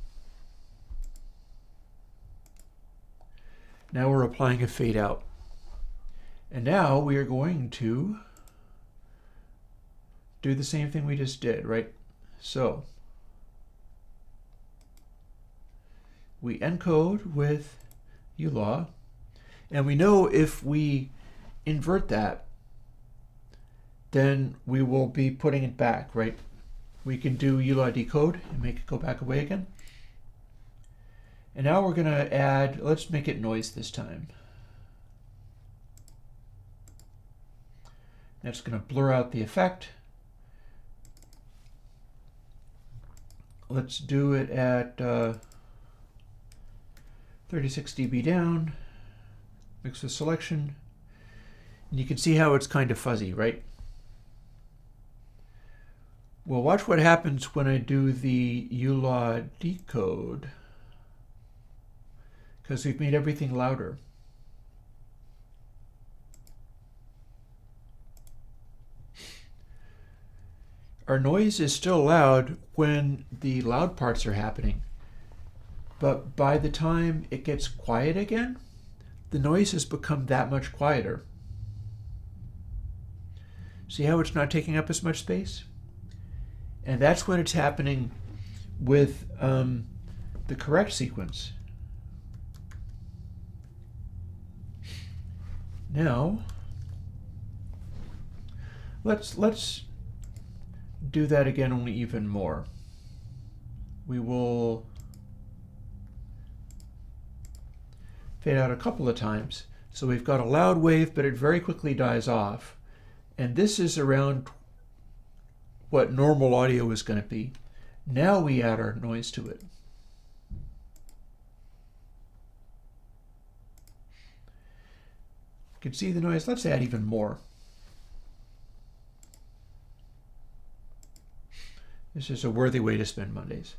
Now we're applying a fade out. And now we are going to do the same thing we just did, right? So we encode with uLaw, and we know if we invert that, then we will be putting it back, right? We can do uLaw decode and make it go back away again. And now we're going to add, let's make it noise this time. That's going to blur out the effect. Let's do it at 36 dB down, mix with selection. And you can see how it's kind of fuzzy, right? Well, watch what happens when I do the uLaw decode, because we've made everything louder. Our noise is still loud when the loud parts are happening, but by the time it gets quiet again, the noise has become that much quieter. See how it's not taking up as much space? And that's when it's happening with the correct sequence. Now, let's do that again, only even more. We will fade out a couple of times. So we've got a loud wave, but it very quickly dies off. And this is around what normal audio is going to be. Now we add our noise to it. You can see the noise. Let's add even more. This is a worthy way to spend Mondays,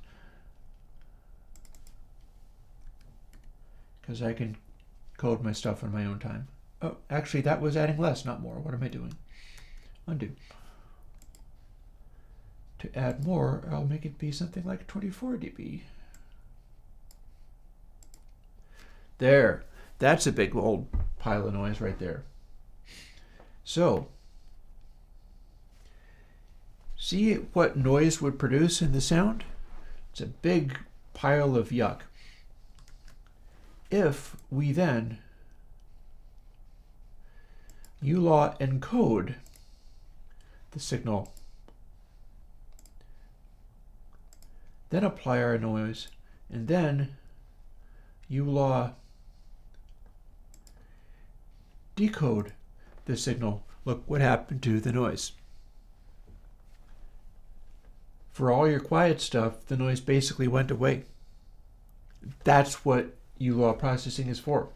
because I can code my stuff on my own time. Oh, actually, that was adding less, not more. What am I doing? Undo. To add more, I'll make it be something like 24 dB. There. That's a big old pile of noise right there. So, see what noise would produce in the sound? It's a big pile of yuck. If we then uLaw encode the signal, then apply our noise, and then uLaw decode the signal, look what happened to the noise. For all your quiet stuff, the noise basically went away. That's what uLaw processing is for.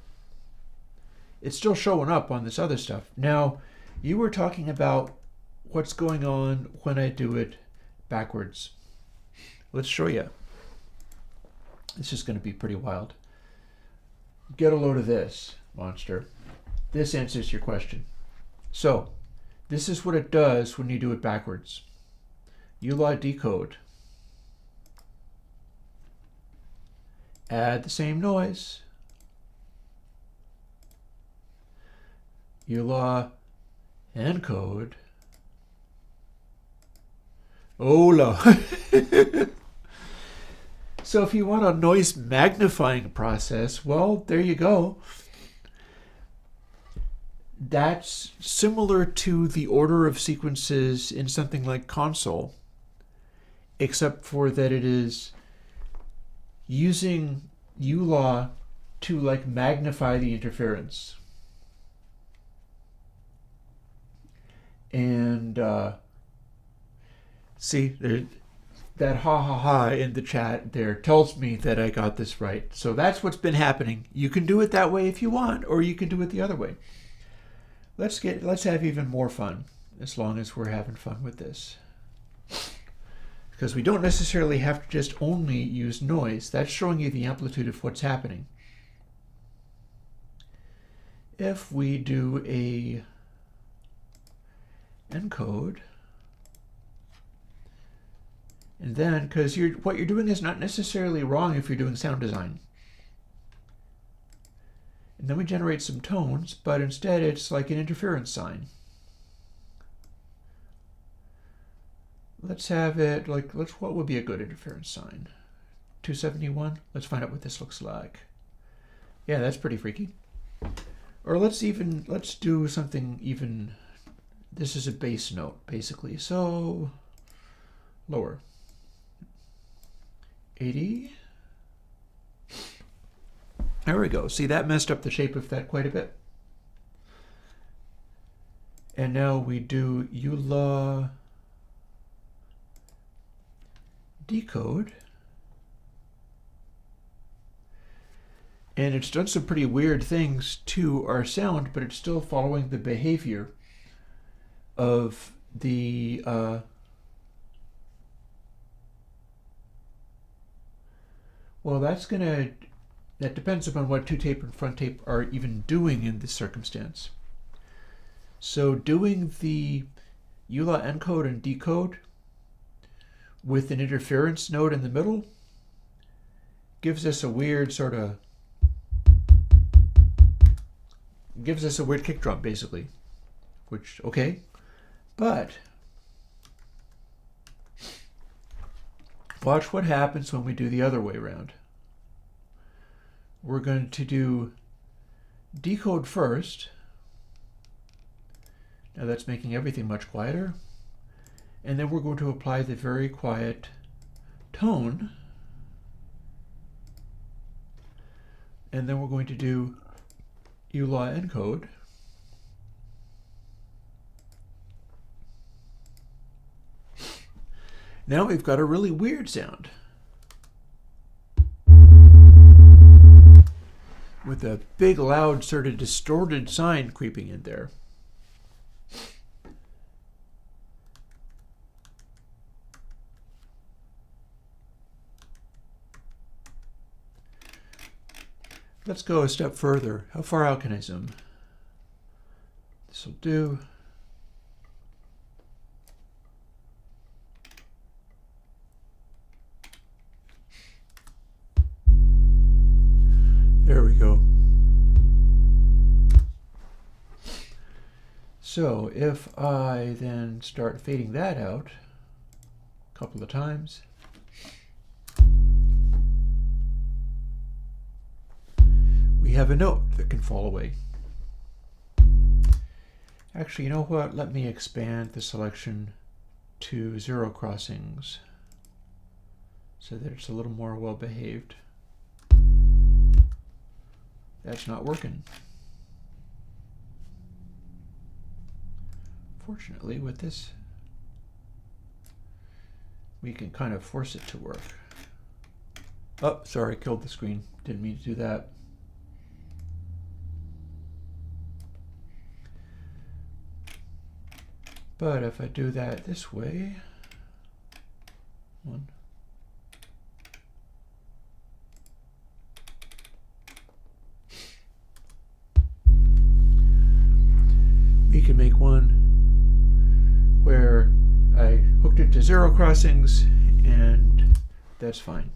It's still showing up on this other stuff. Now, you were talking about what's going on when I do it backwards. Let's show you. This is going to be pretty wild. Get a load of this, monster. This answers your question. So, this is what it does when you do it backwards. uLaw decode. Add the same noise. uLaw encode. uLaw. So if you want a noise magnifying process, well, there you go. That's similar to the order of sequences in something like console, except for that it is using uLaw to like magnify the interference. And see, that ha ha ha in the chat there tells me that I got this right. So that's what's been happening. You can do it that way if you want, or you can do it the other way. Let's have even more fun, as long as we're having fun with this. Because we don't necessarily have to just only use noise. That's showing you the amplitude of what's happening. If we do a encode, and then, because what you're doing is not necessarily wrong if you're doing sound design. And then we generate some tones, but instead it's like an interference sign. Let's have it like, what would be a good interference sign? 271? Let's find out what this looks like. Yeah, that's pretty freaky. Or let's do something even, this is a bass note, basically. So, lower. 80. There we go. See, that messed up the shape of that quite a bit. And now we do uLaw decode. And it's done some pretty weird things to our sound, but it's still following the behavior of the well, that depends upon what two tape and front tape are even doing in this circumstance. So doing the uLaw encode and decode with an interference node in the middle gives us a weird kick drum, basically, which, okay, but watch what happens when we do the other way around. We're going to do decode first. Now that's making everything much quieter. And then we're going to apply the very quiet tone. And then we're going to do uLaw encode. Now we've got a really weird sound with a big, loud, sort of distorted sine creeping in there. Let's go a step further. How far out can I zoom? This will do. There we go. So if I then start fading that out a couple of times, we have a note that can fall away. Actually, you know what? Let me expand the selection to 0 crossings so that it's a little more well behaved. That's not working. Fortunately, with this, we can kind of force it to work. Oh, sorry, killed the screen. Didn't mean to do that. But if I do that this way, we can make one where I hooked it to 0 crossings, and that's fine.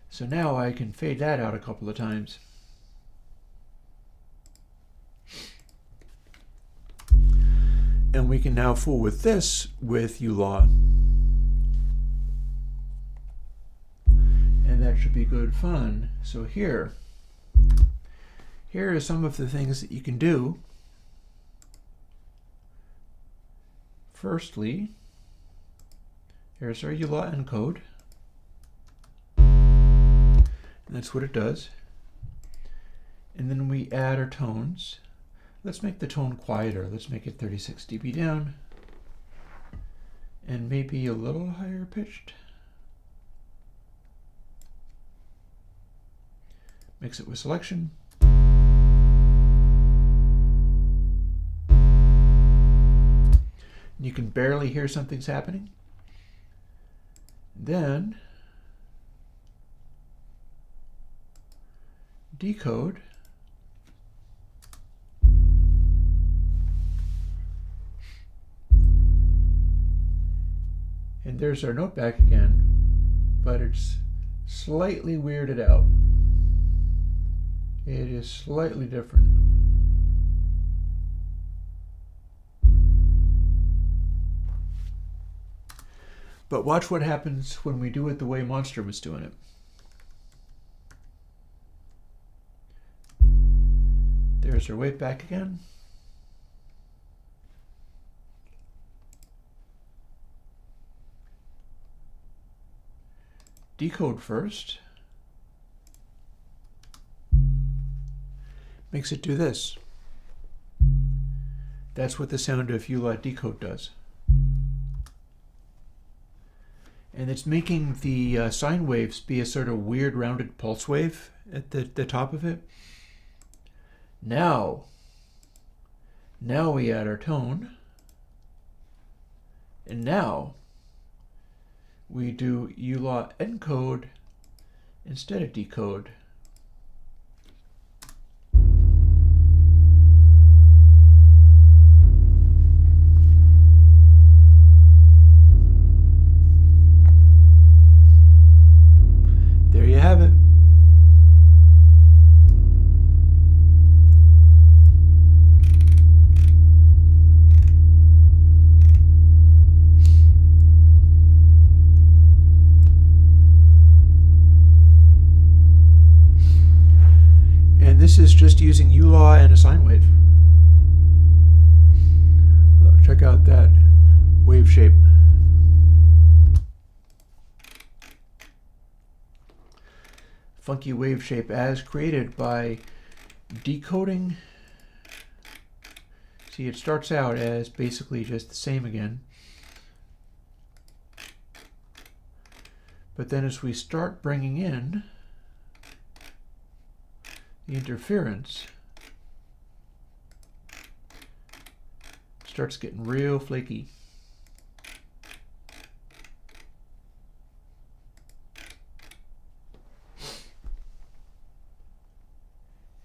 So now I can fade that out a couple of times. And we can now fool with this with uLaw. And that should be good fun. So here are some of the things that you can do. Firstly, here's our uLaw encode. And that's what it does. And then we add our tones. Let's make the tone quieter. Let's make it 36 dB down. And maybe a little higher pitched. Mix it with selection. You can barely hear something's happening. Then decode. And there's our note back again, but it's slightly weirded out. It is slightly different. But watch what happens when we do it the way Monster was doing it. There's our wave back again. Decode first. Makes it do this. That's what the sound of uLaw decode does. And it's making the sine waves be a sort of weird rounded pulse wave at the top of it. Now we add our tone, and now we do uLaw encode instead of decode. There you have it. And this is just using uLaw and a sine wave. Look, check out that wave shape. Funky wave shape as created by decoding. See, it starts out as basically just the same again. But then as we start bringing in the interference, it starts getting real flaky.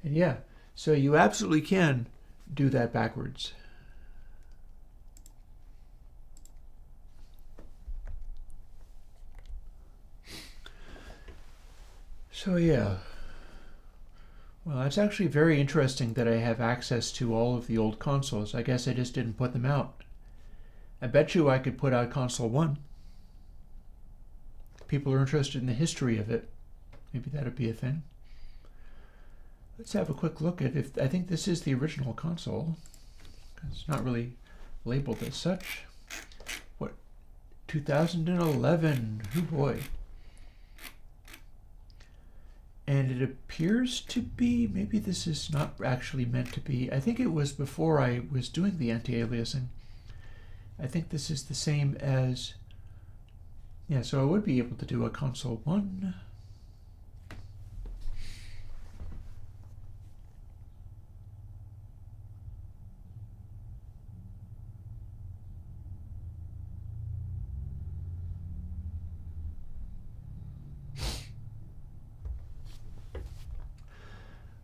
And yeah, so you absolutely can do that backwards. So yeah, well, it's actually very interesting that I have access to all of the old consoles. I guess I just didn't put them out. I bet you I could put out console 1. People are interested in the history of it. Maybe that'd be a thing. Let's have a quick look at if I think this is the original console. It's not really labeled as such. What? 2011. Oh boy. And it appears to be, maybe this is not actually meant to be. I think it was before I was doing the anti-aliasing. I think this is the same as, yeah, so I would be able to do a console 1.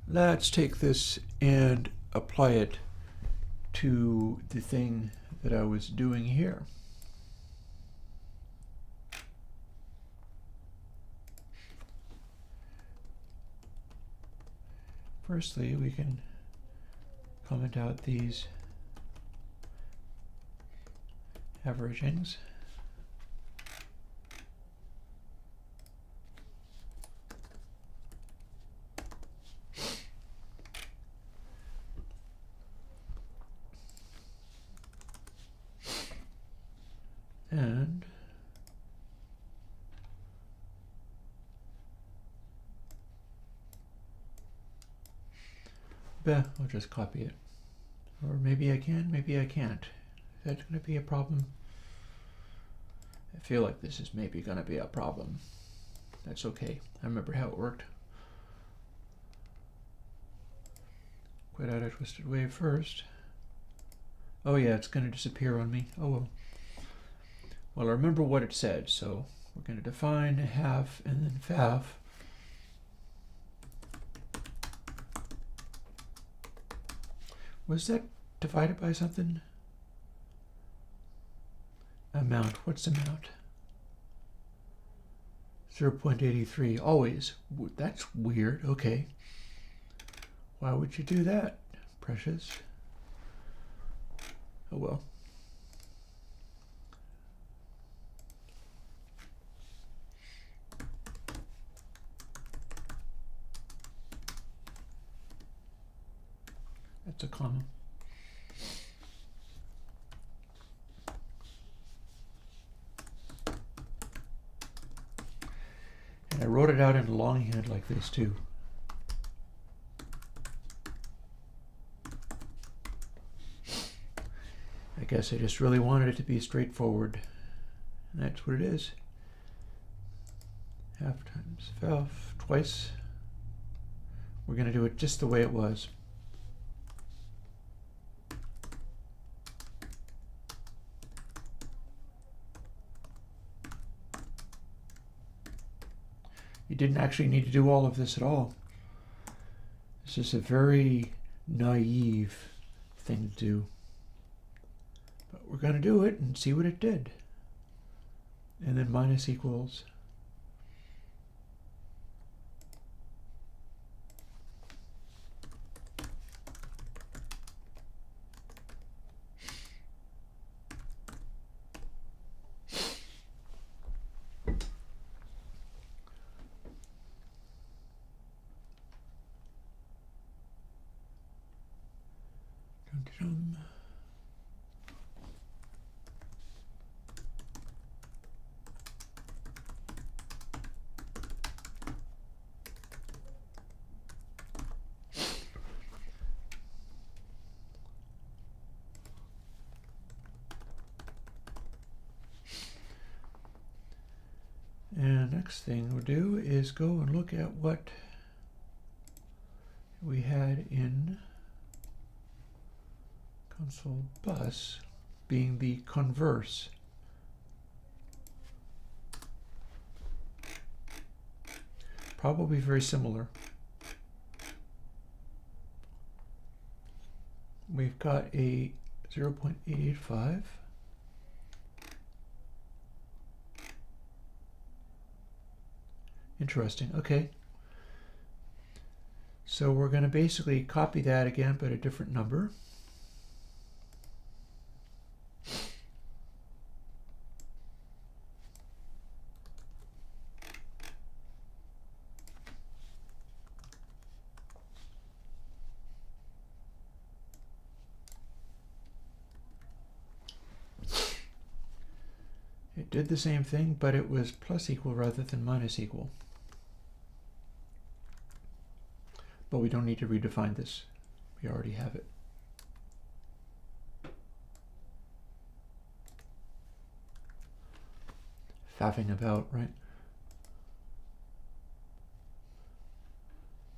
Let's take this and apply it to the thing that I was doing here. Firstly, we can comment out these averagings. And I'll just copy it. Or maybe I can, maybe I can't. Is that going to be a problem? I feel like this is maybe going to be a problem. That's okay. I remember how it worked. Quit out a twisted wave first. Oh yeah, it's going to disappear on me. Oh well. Well, I remember what it said, so we're going to define half and then faf. Was that divided by something? Amount. What's amount? 0.83. Always. That's weird. Okay. Why would you do that, precious? Oh well. That's a comma. And I wrote it out in longhand like this too. I guess I just really wanted it to be straightforward. And that's what it is. Half times valve twice. We're going to do it just the way it was. You didn't actually need to do all of this at all. This is a very naive thing to do. But we're going to do it and see what it did. And then minus equals. Dum-dum. And next thing we'll do is go and look at what we had in console bus being the converse. Probably very similar. We've got a 0.885. Interesting. Okay. So we're going to basically copy that again, but a different number. It did the same thing, but it was plus equal rather than minus equal. But we don't need to redefine this. We already have it. Faffing about, right?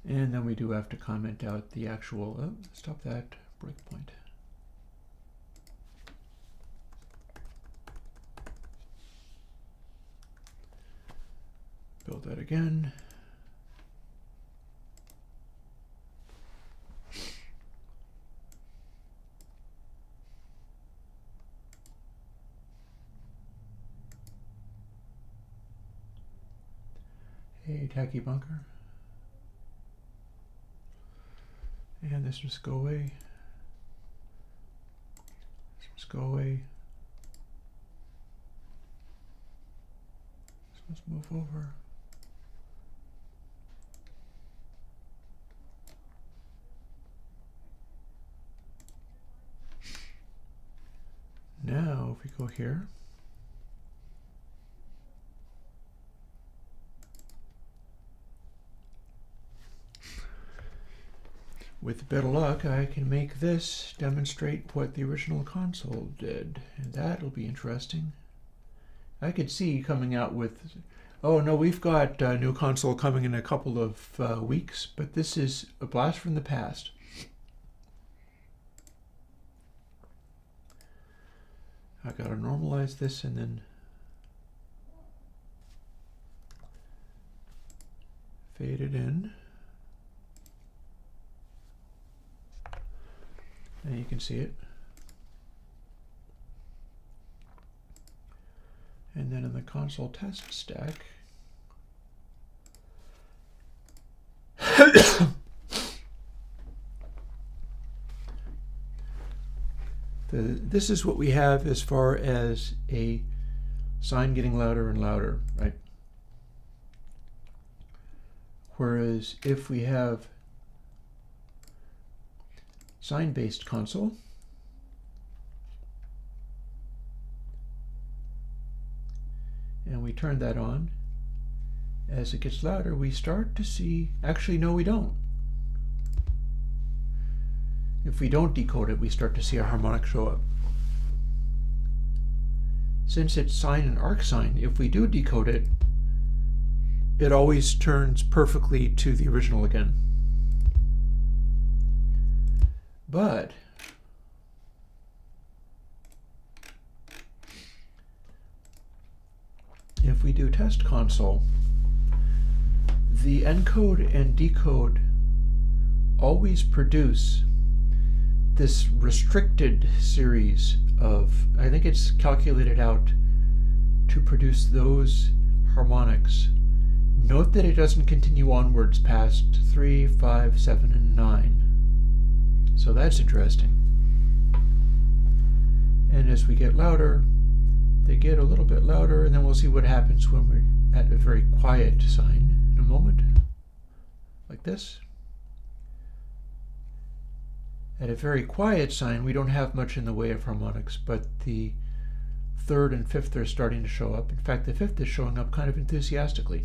And then we do have to comment out the actual, oh, stop that breakpoint. Build that again. Hey, tacky bunker. And this must go away. This must go away. This must move over. Now, if we go here, with a bit of luck, I can make this demonstrate what the original console did, and that'll be interesting. I could see coming out with, oh no, we've got a new console coming in a couple of weeks, but this is a blast from the past. I gotta normalize this and then fade it in. And you can see it. And then in the console test stack, this is what we have as far as a sine getting louder and louder, right? Whereas if we have sine-based console, and we turn that on, as it gets louder, we start to see, actually no we don't. If we don't decode it, we start to see a harmonic show up. Since it's sine and arcsine, if we do decode it, it always turns perfectly to the original again. But if we do test console, the encode and decode always produce this restricted series of, I think it's calculated out to produce those harmonics. Note that it doesn't continue onwards past 3, 5, 7, and 9. So that's interesting. And as we get louder, they get a little bit louder, and then we'll see what happens when we're at a very quiet sine in a moment, like this. At a very quiet sine, we don't have much in the way of harmonics, but the third and fifth are starting to show up. In fact, the fifth is showing up kind of enthusiastically.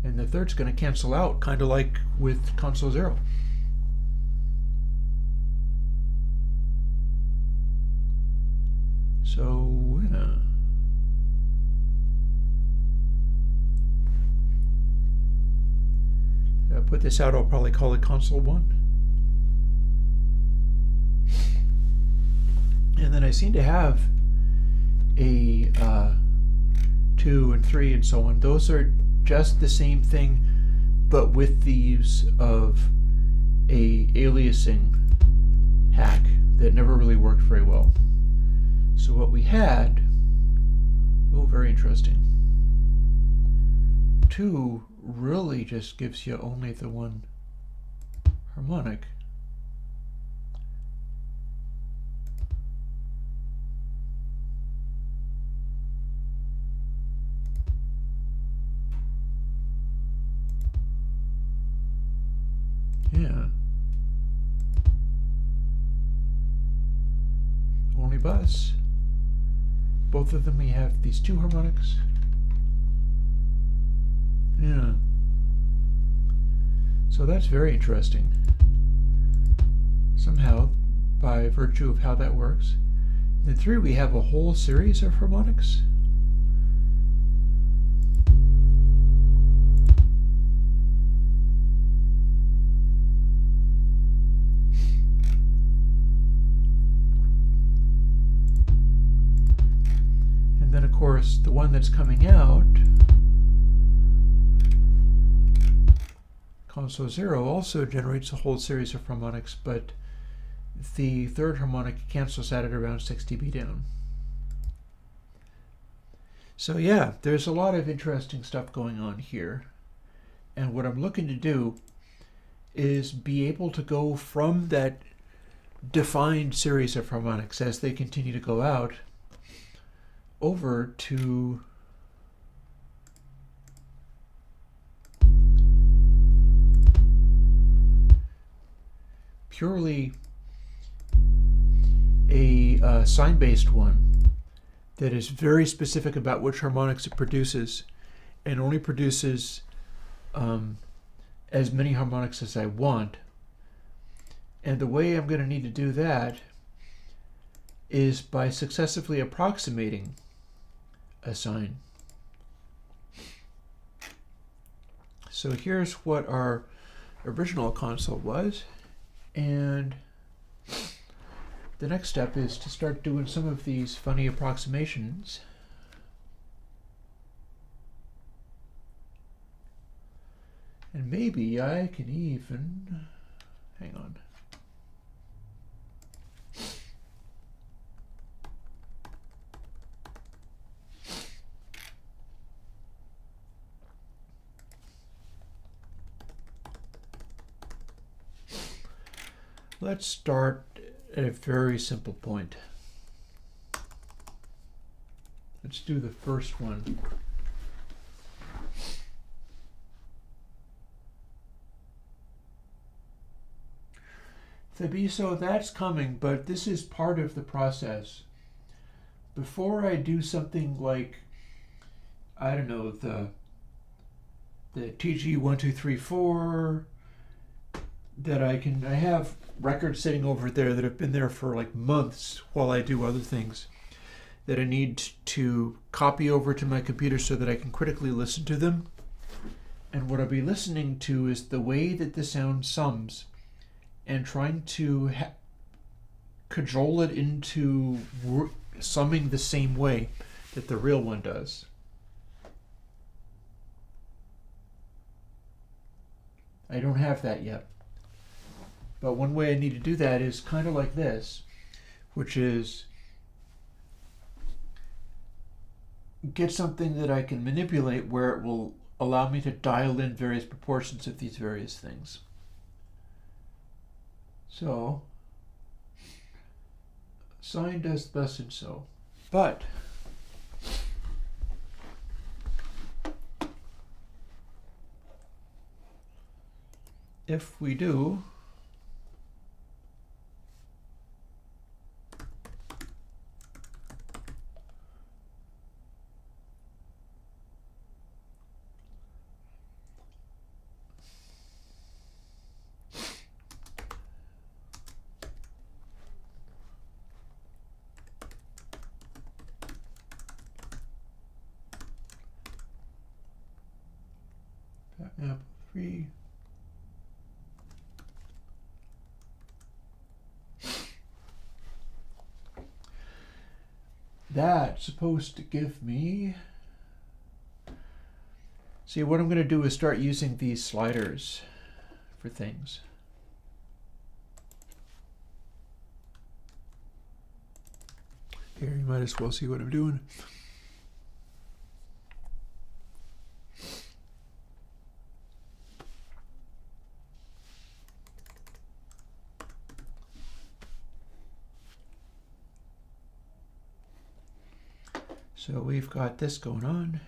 And the third's going to cancel out, kind of like with console 0. So, yeah. If I put this out, I'll probably call it console 1. And then I seem to have a 2 and 3 and so on. Those are just the same thing, but with the use of a aliasing hack that never really worked very well. So what we had, oh, very interesting. 2 really just gives you only the one harmonic. Yeah. Only bus. Both of them we have these 2 harmonics. Yeah. So that's very interesting. Somehow, by virtue of how that works. In 3 we have a whole series of harmonics. And then of course the one that's coming out, console 0, also generates a whole series of harmonics, but the third harmonic cancels out at around 6 dB down. So yeah, there's a lot of interesting stuff going on here. And what I'm looking to do is be able to go from that defined series of harmonics as they continue to go out over to purely a sine-based one that is very specific about which harmonics it produces and only produces as many harmonics as I want. And the way I'm going to need to do that is by successively approximating a sine. So here's what our original console was, and the next step is to start doing some of these funny approximations. And maybe I can even, hang on. Let's start at a very simple point. Let's do the first one. So that's coming, but this is part of the process. Before I do something like, I don't know, the TG1234, that I have records sitting over there that have been there for like months while I do other things that I need to copy over to my computer so that I can critically listen to them. And what I'll be listening to is the way that the sound sums and trying to cajole it into summing the same way that the real one does. I don't have that yet. But one way I need to do that is kind of like this, which is get something that I can manipulate where it will allow me to dial in various proportions of these various things. So sine does thus and so. But if we do apple 3 that's supposed to give me, see, what I'm going to do is start using these sliders for things. Here, you might as well see what I'm doing. So we've got this going on.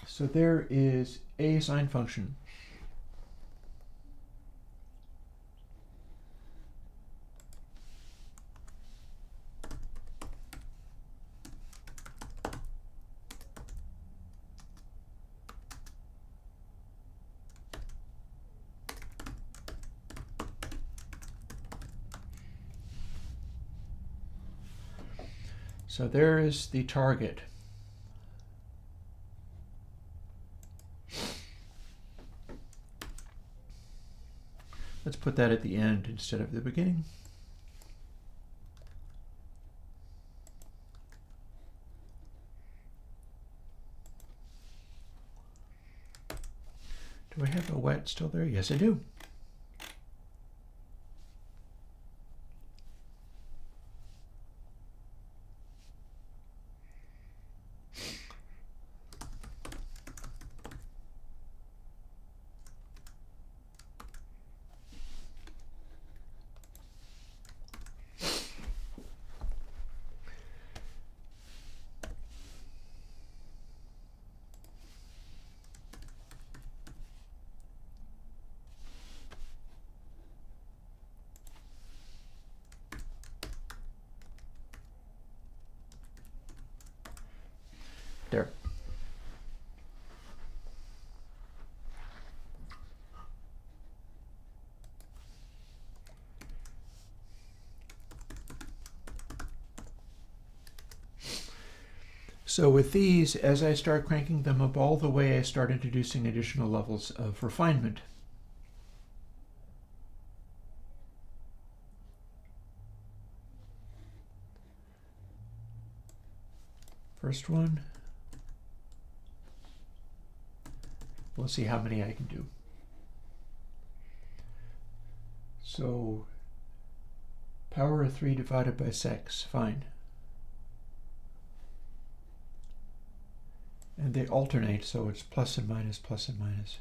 So there is a sine function. So there is the target. Let's put that at the end instead of the beginning. Do I have a wet still there? Yes, I do. There. So with these, as I start cranking them up all the way, I start introducing additional levels of refinement. First one. We'll see how many I can do. So power of 3 divided by 6, fine. And they alternate, so it's plus and minus, plus and minus.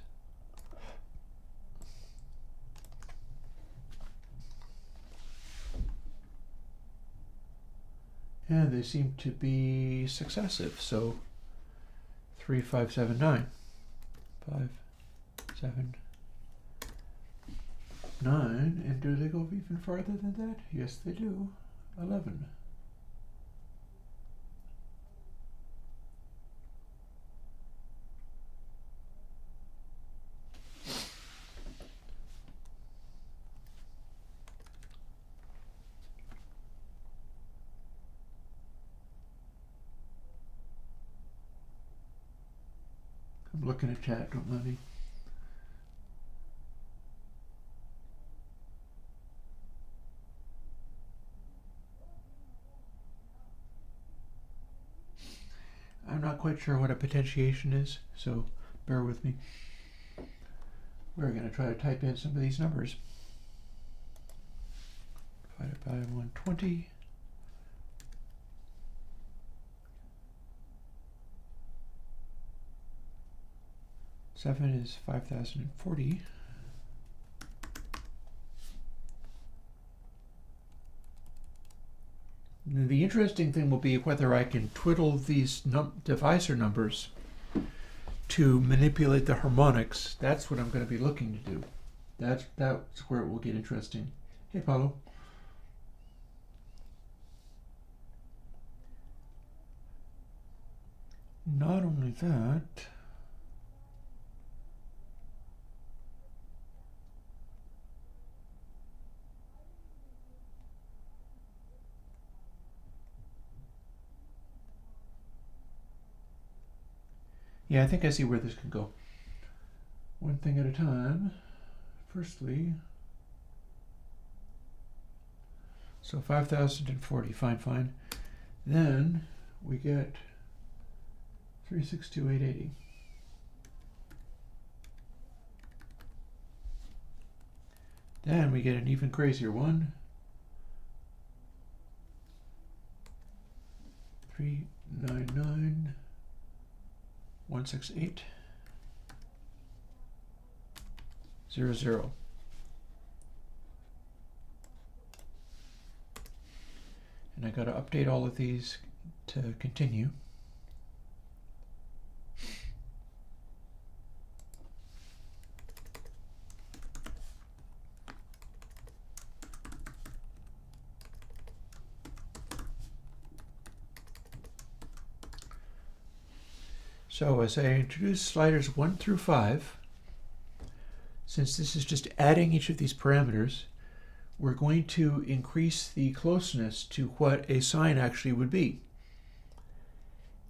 And they seem to be successive, so 3, 5, 7, 9. 5, 7, 9, and do they go even farther than that? Yes, they do. 11. I'm looking at chat, don't mind me. I'm not quite sure what a potentiation is, so bear with me. We're going to try to type in some of these numbers. Divided by 120. Seven is 5,040. The interesting thing will be whether I can twiddle these divisor numbers to manipulate the harmonics. That's what I'm going to be looking to do. That's where it will get interesting. Hey, Paulo. Not only that, yeah, I think I see where this can go. One thing at a time. Firstly, so 5,040, fine. Then we get 362,880. Then we get an even crazier one. 399,168,00. And I got to update all of these to continue. So as I introduce sliders 1 through 5, since this is just adding each of these parameters, we're going to increase the closeness to what a sine actually would be.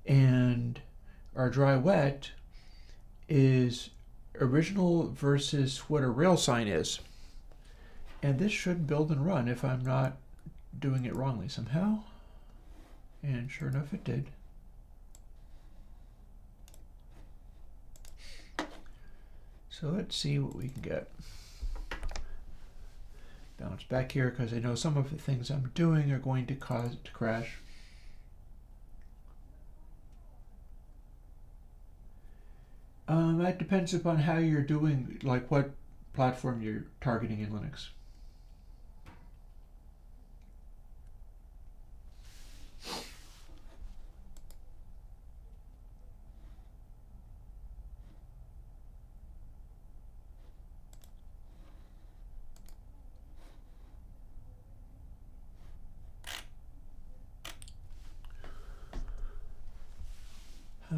And our dry wet is original versus what a rail sine is. And this should build and run if I'm not doing it wrongly somehow. And sure enough, it did. So let's see what we can get. Bounce back here because I know some of the things I'm doing are going to cause it to crash. That depends upon how you're doing, like what platform you're targeting in Linux.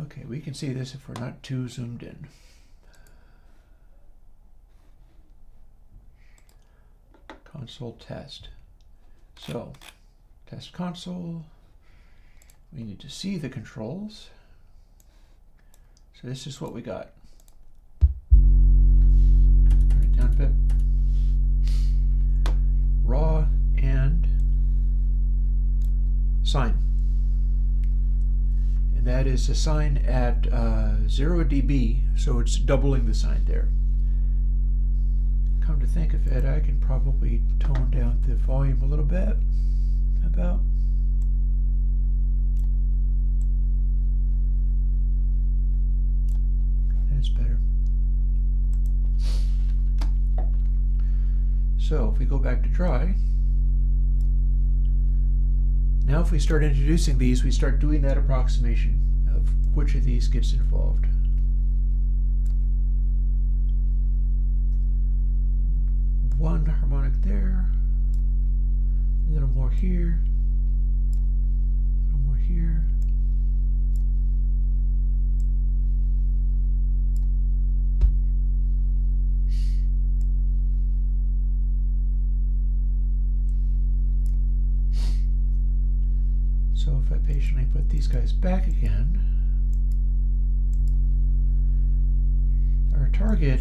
Okay, we can see this if we're not too zoomed in. Console test. So, test console. We need to see the controls. So this is what we got. Turn it down a bit. Raw and sine. That is a sine at 0 dB, so it's doubling the sine there. Come to think of it, I can probably tone down the volume a little bit. About. That's better. So if we go back to dry, now if we start introducing these, we start doing that approximation of which of these gets involved. One harmonic there, a little more here, a little more here. So if I patiently put these guys back again, target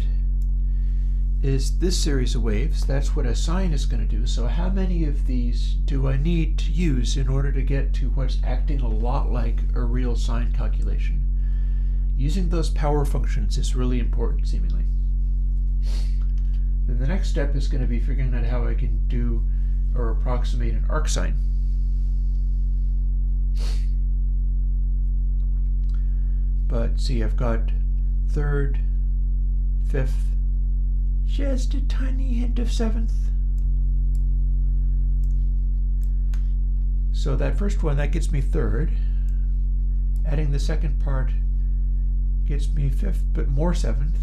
is this series of waves. That's what a sine is going to do. So how many of these do I need to use in order to get to what's acting a lot like a real sine calculation? Using those power functions is really important, seemingly. Then the next step is going to be figuring out how I can do or approximate an arc sine. But see, I've got third, fifth, just a tiny hint of seventh. So that first one, that gets me third. Adding the second part gets me fifth, but more seventh.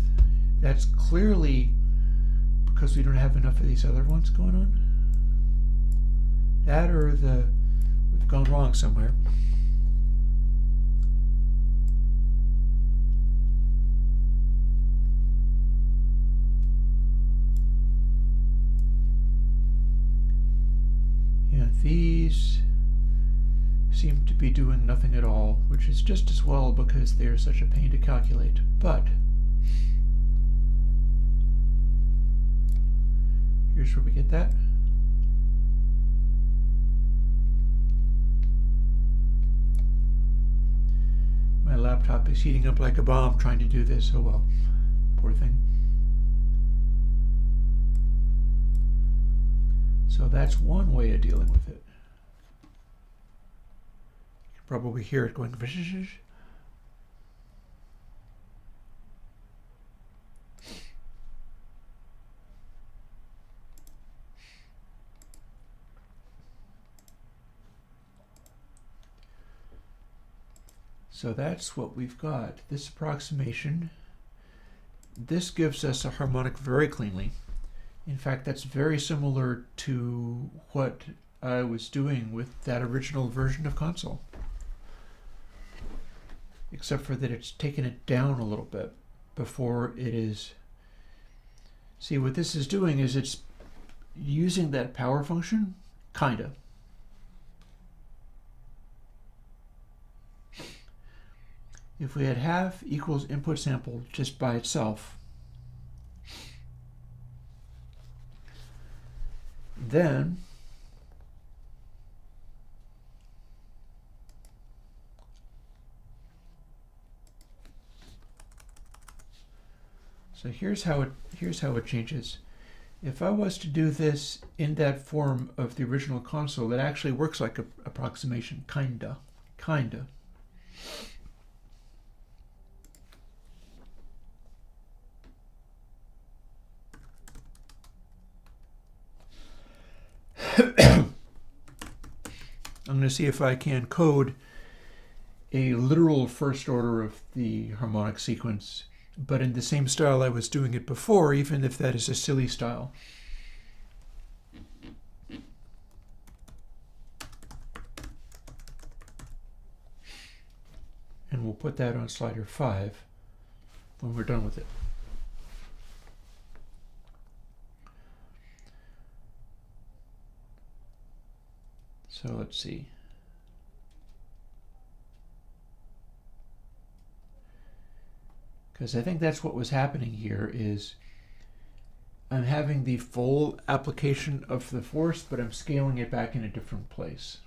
That's clearly because we don't have enough of these other ones going on. That or we've gone wrong somewhere. Yeah, these seem to be doing nothing at all, which is just as well because they're such a pain to calculate. But here's where we get that. My laptop is heating up like a bomb trying to do this. Oh well, poor thing. So that's one way of dealing with it. You can probably hear it going. So that's what we've got. This approximation. This gives us a harmonic very cleanly. In fact, that's very similar to what I was doing with that original version of console. Except for that it's taken it down a little bit before it is. See, what this is doing is it's using that power function, kinda. If we had half equals input sample just by itself, then so here's how it changes. If I was to do this in that form of the original console, it actually works like an approximation, kinda. I'm going to see if I can code a literal first order of the harmonic sequence, but in the same style I was doing it before, even if that is a silly style. And we'll put that on slider 5 when we're done with it. So let's see. Because I think that's what was happening here is I'm having the full application of the force, but I'm scaling it back in a different place.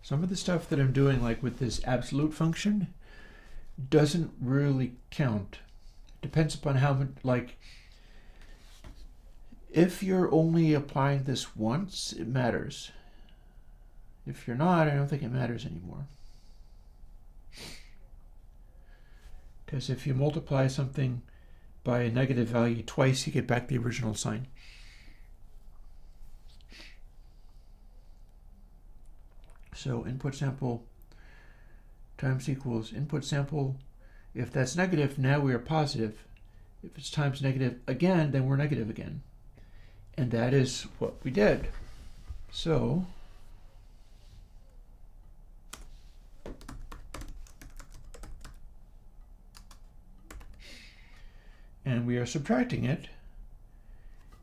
Some of the stuff that I'm doing, like with this absolute function, doesn't really count. Depends upon how much, like, if you're only applying this once, it matters. If you're not, I don't think it matters anymore. Because if you multiply something by a negative value twice, you get back the original sign. So input sample times equals input sample. If that's negative, now we are positive. If it's times negative again, then we're negative again. And that is what we did. So and we are subtracting it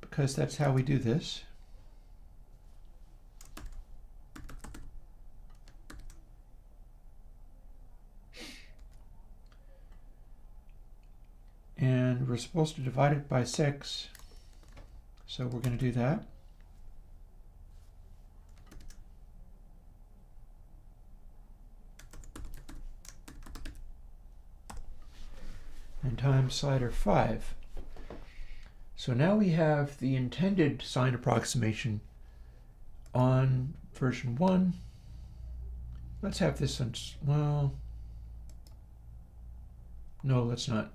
because that's how we do this. And we're supposed to divide it by 6. So we're going to do that. And times slider 5. So now we have the intended sine approximation on version 1. Let's have this on, well, no, let's not.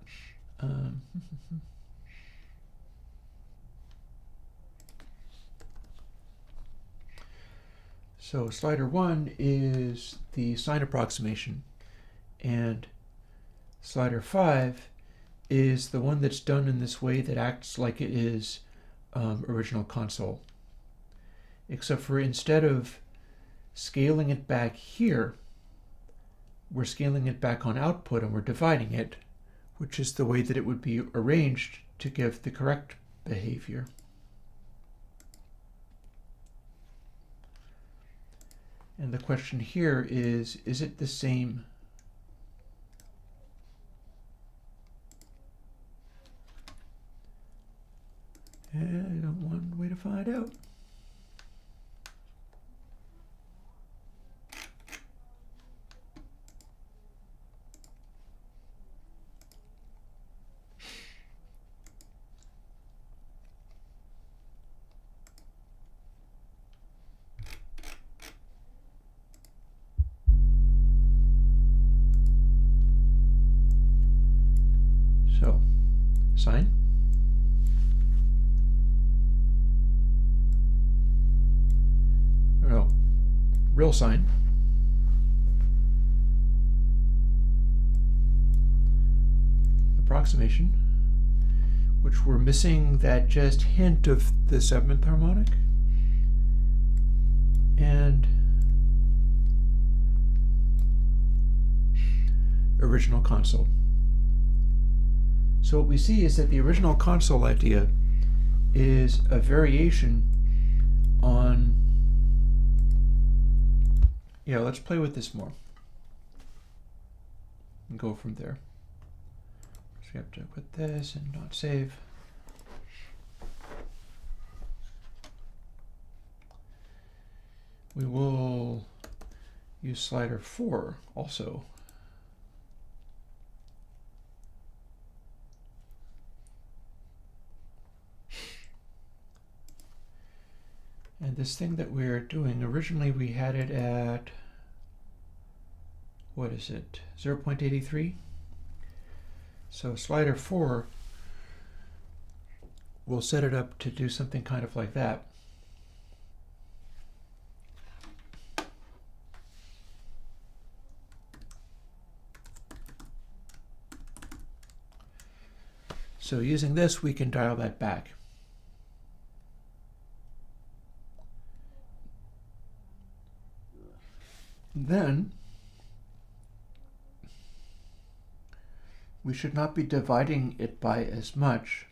So slider 1 is the sine approximation, and slider 5 is the one that's done in this way that acts like it is original console. Except for instead of scaling it back here, we're scaling it back on output and we're dividing it, which is the way that it would be arranged to give the correct behavior. And the question here is it the same? And I don't want a way to find out. So, sine. No, real sine. Approximation, which we're missing that just hint of the 7th harmonic. And original console. So what we see is that the original console idea is a variation on, yeah, let's play with this more and go from there. So we have to quit this and not save. We will use slider 4 also. And this thing that we're doing, originally we had it at, what is it, 0.83? So slider 4 will set it up to do something kind of like that. So using this, we can dial that back. Then we should not be dividing it by as much.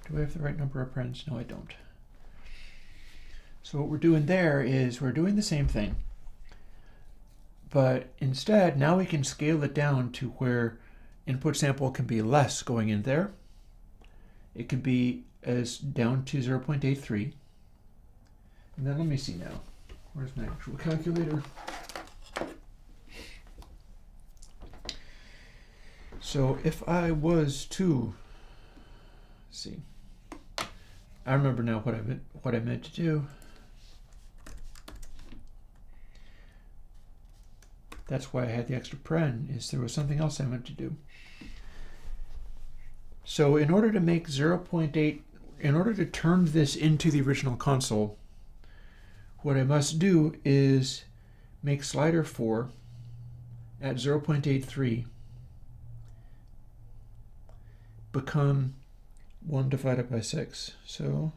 Do I have the right number of parens? No, I don't. So what we're doing there is we're doing the same thing, but instead now we can scale it down to where input sample can be less going in there. It can be as down to 0.83. And then let me see now. Where's my actual calculator? So if I was to see, I remember now what I meant to do. That's why I had the extra paren, is there was something else I meant to do. So in order to make 0.8, in order to turn this into the original console, what I must do is make slider 4 at 0.83 become 1 divided by 6. So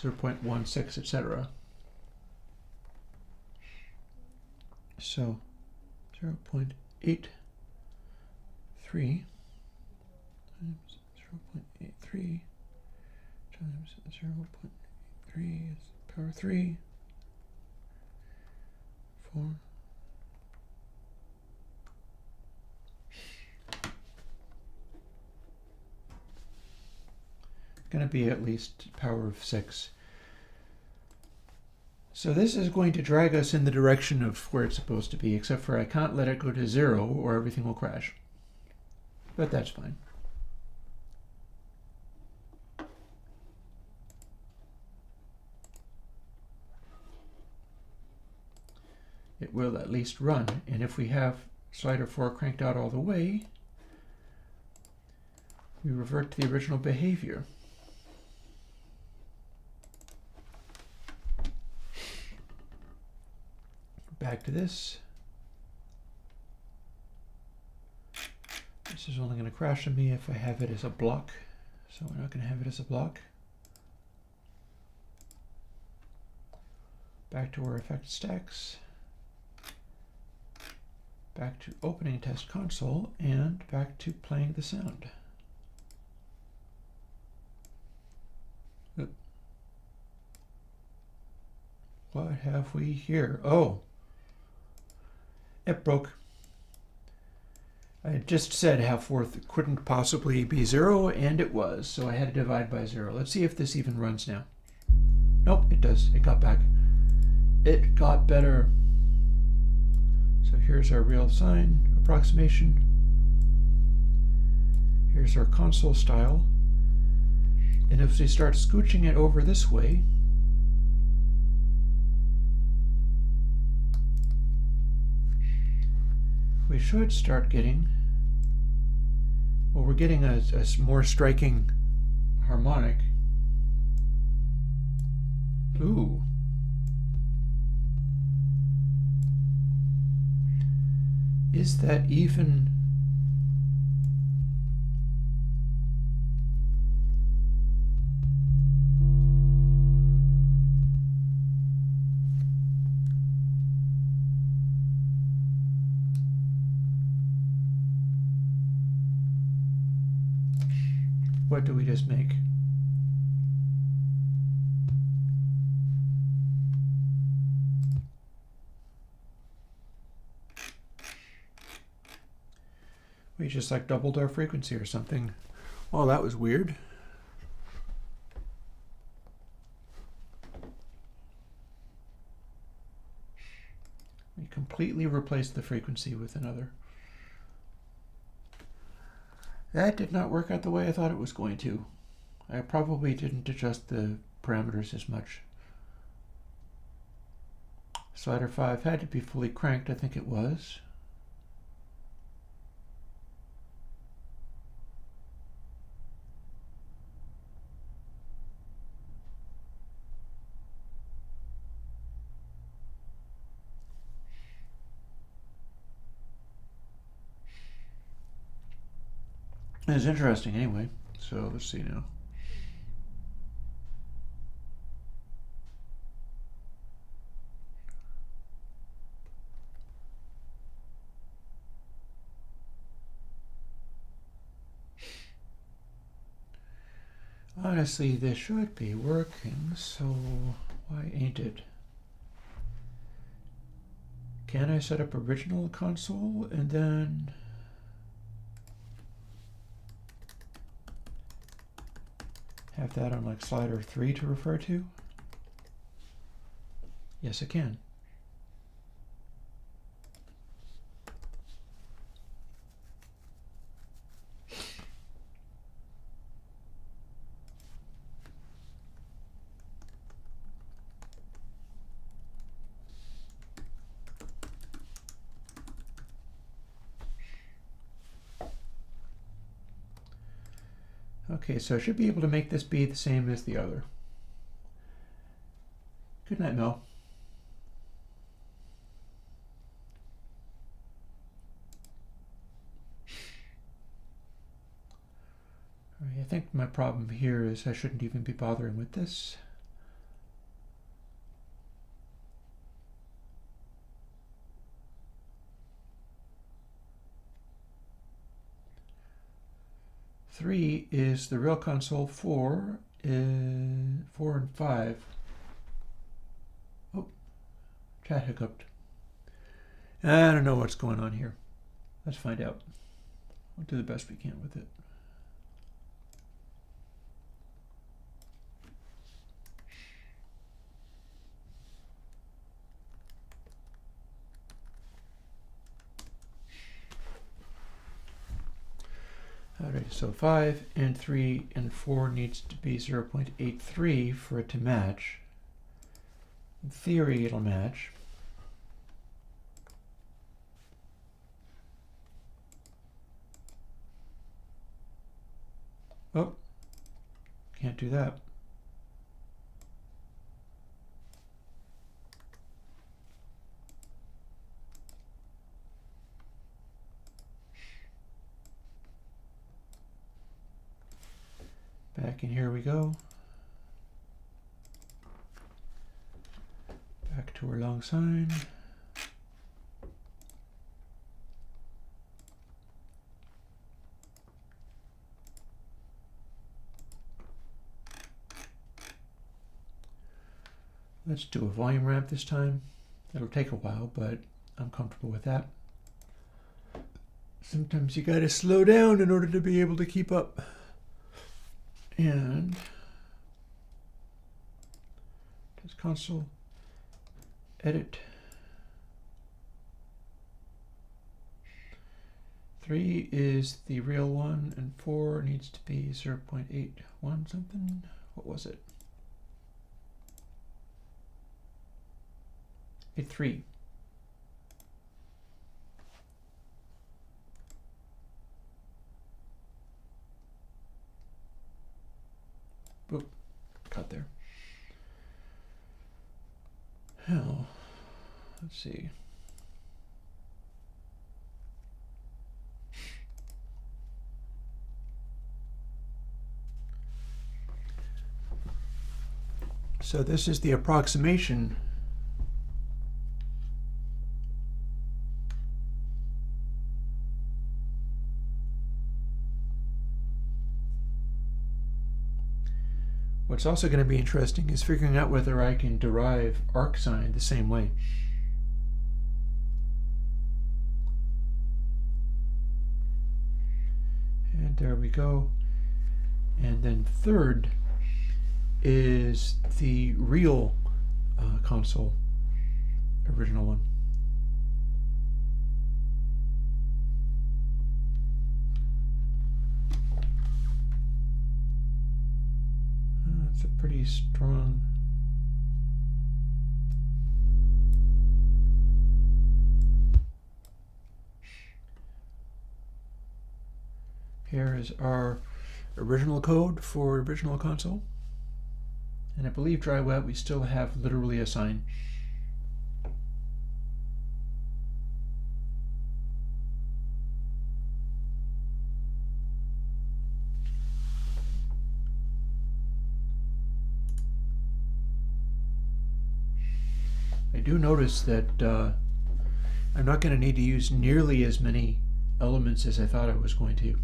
0.16, etc. So 0.83 times 0.83 times 0.83 is power 3, 4. Going to be at least power of 6. So this is going to drag us in the direction of where it's supposed to be, except for I can't let it go to 0 or everything will crash. But that's fine. It will at least run, and if we have slider 4 cranked out all the way, we revert to the original behavior. Back to this. This is only going to crash on me if I have it as a block, so we're not going to have it as a block. Back to our effect stacks. Back to opening test console, and back to playing the sound. What have we here? Oh, it broke. I had just said half-worth couldn't possibly be 0, and it was, so I had to divide by 0. Let's see if this even runs now. Nope, it does. It got back. It got better. So here's our real sine approximation. Here's our console style. And if we start scooching it over this way, we should start getting, well, we're getting a more striking harmonic. Ooh. Is that even? What do we just make? We just like doubled our frequency or something. Well, that was weird. We completely replaced the frequency with another. That did not work out the way I thought it was going to. I probably didn't adjust the parameters as much. Slider 5 had to be fully cranked, I think it was. It's interesting anyway, so let's see now. Honestly, this should be working, so why ain't it? Can I set up original console and then have that on like slider 3 to refer to? Yes, I can. Okay, so I should be able to make this be the same as the other. Good night, Mel. All right, I think my problem here is I shouldn't even be bothering with this. Three is the real console. Four is 4 and 5. Oh, chat hiccuped. I don't know what's going on here. Let's find out. We'll do the best we can with it. Alright, so 5 and 3 and 4 needs to be 0.83 for it to match. In theory, it'll match. Oh, can't do that. Back in here we go. Back to our long sine. Let's do a volume ramp this time. It'll take a while, but I'm comfortable with that. Sometimes you gotta slow down in order to be able to keep up. And just console, edit. 3 is the real one, and 4 needs to be 0.81 something. What was it? 83. Oop, cut there. Hell, let's see. So this is the approximation . What's also going to be interesting is figuring out whether I can derive arc sine the same way. And there we go. And then third is the real console, original one. It's a pretty strong. Here is our original code for original console. And I believe dry wet we still have literally a sine. I do notice that I'm not going to need to use nearly as many elements as I thought I was going to.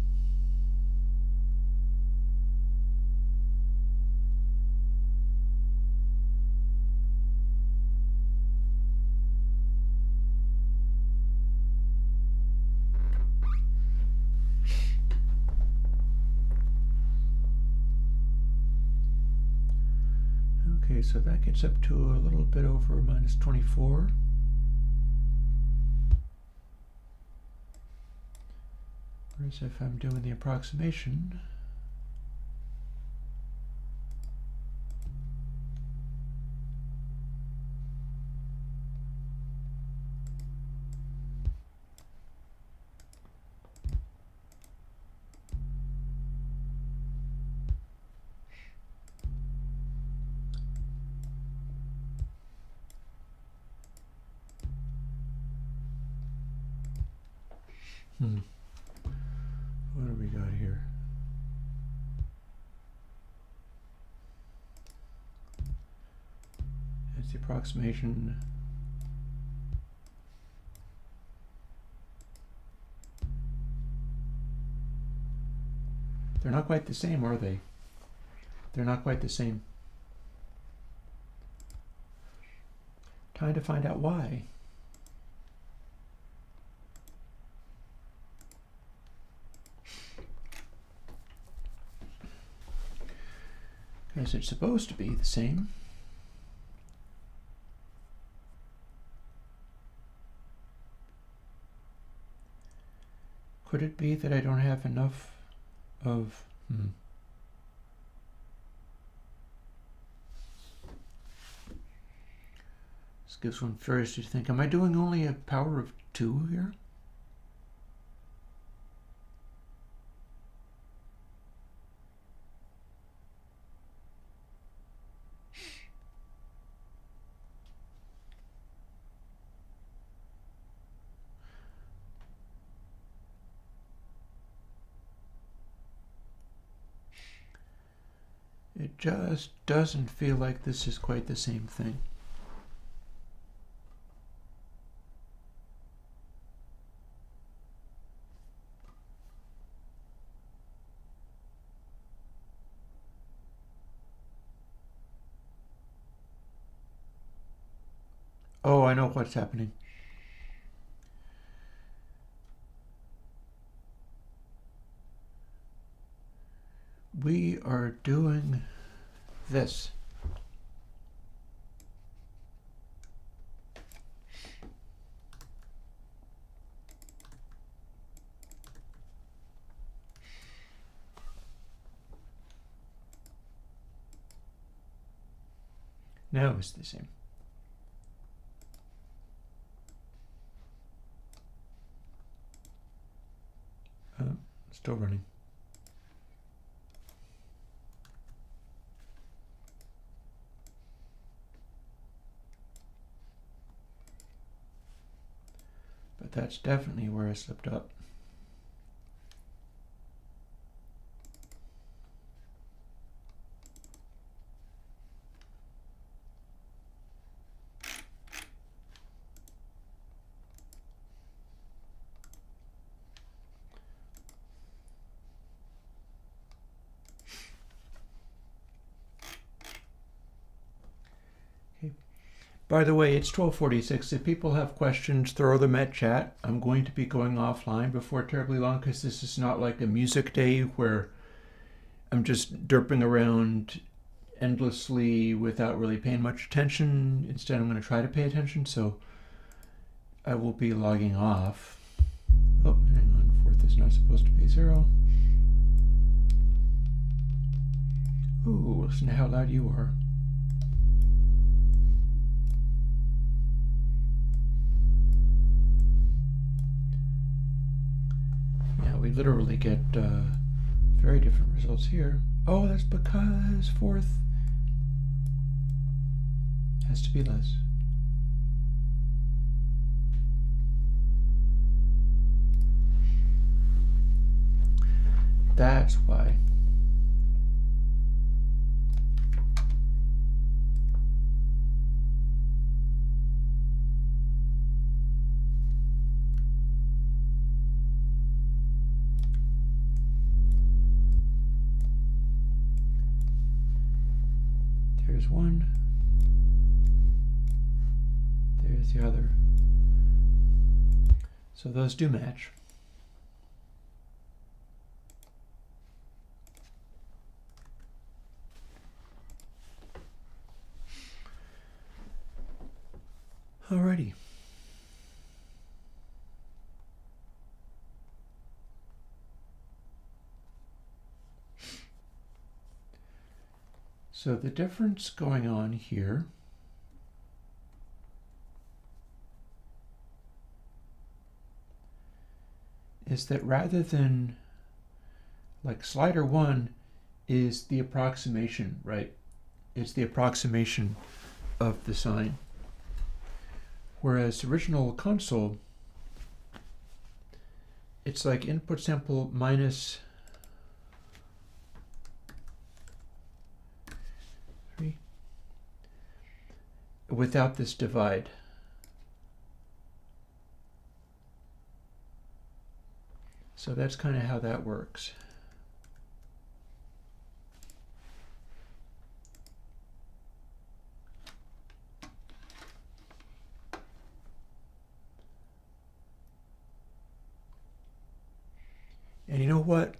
Okay, so that gets up to a little bit over minus 24. Whereas if I'm doing the approximation, What do we got here? It's the approximation. They're not quite the same, are they? They're not quite the same. Time to find out why. Because it's supposed to be the same. Could it be that I don't have enough of... This gives one curious to think, am I doing only a power of 2 here? It just doesn't feel like this is quite the same thing. Oh, I know what's happening. We are doing this. Now it's the same. Still running. But that's definitely where I slipped up. By the way, it's 12:46. If people have questions, throw them at chat. I'm going to be going offline before terribly long because this is not like a music day where I'm just derping around endlessly without really paying much attention. Instead, I'm going to try to pay attention, so I will be logging off. Oh, hang on. 4th is not supposed to be 0. Ooh, listen to how loud you are. We literally get very different results here. Oh, that's because 4th has to be less. That's why. There's one. There's the other. So those do match. Alrighty. So the difference going on here is that rather than, like, slider 1 is the approximation, right? It's the approximation of the sine. Whereas original console, it it's like input sample minus 3 without this divide. So that's kind of how that works. And you know what?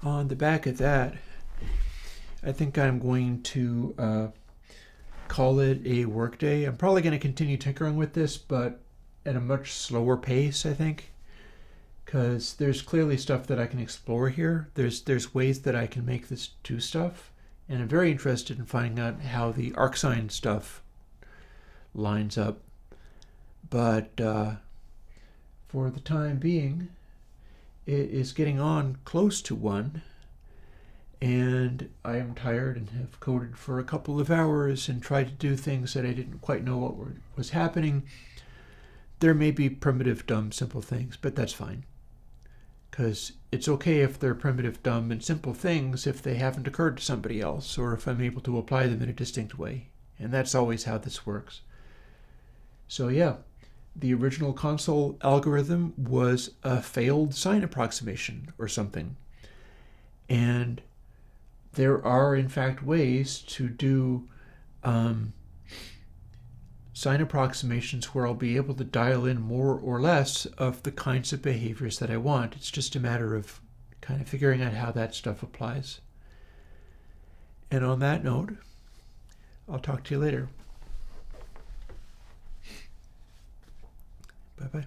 On the back of that, I think I'm going to call it a workday. I'm probably going to continue tinkering with this, but at a much slower pace, I think, because there's clearly stuff that I can explore here. There's ways that I can make this do stuff, and I'm very interested in finding out how the ArcSine stuff lines up. But for the time being, it is getting on close to 1, and I am tired and have coded for a couple of hours and tried to do things that I didn't quite know what was happening. There may be primitive, dumb, simple things, but that's fine. Because it's okay if they're primitive, dumb, and simple things if they haven't occurred to somebody else, or if I'm able to apply them in a distinct way. And that's always how this works. So yeah, the original console algorithm was a failed sine approximation or something. And there are, in fact, ways to do sine approximations where I'll be able to dial in more or less of the kinds of behaviors that I want. It's just a matter of kind of figuring out how that stuff applies. And on that note, I'll talk to you later. Bye-bye.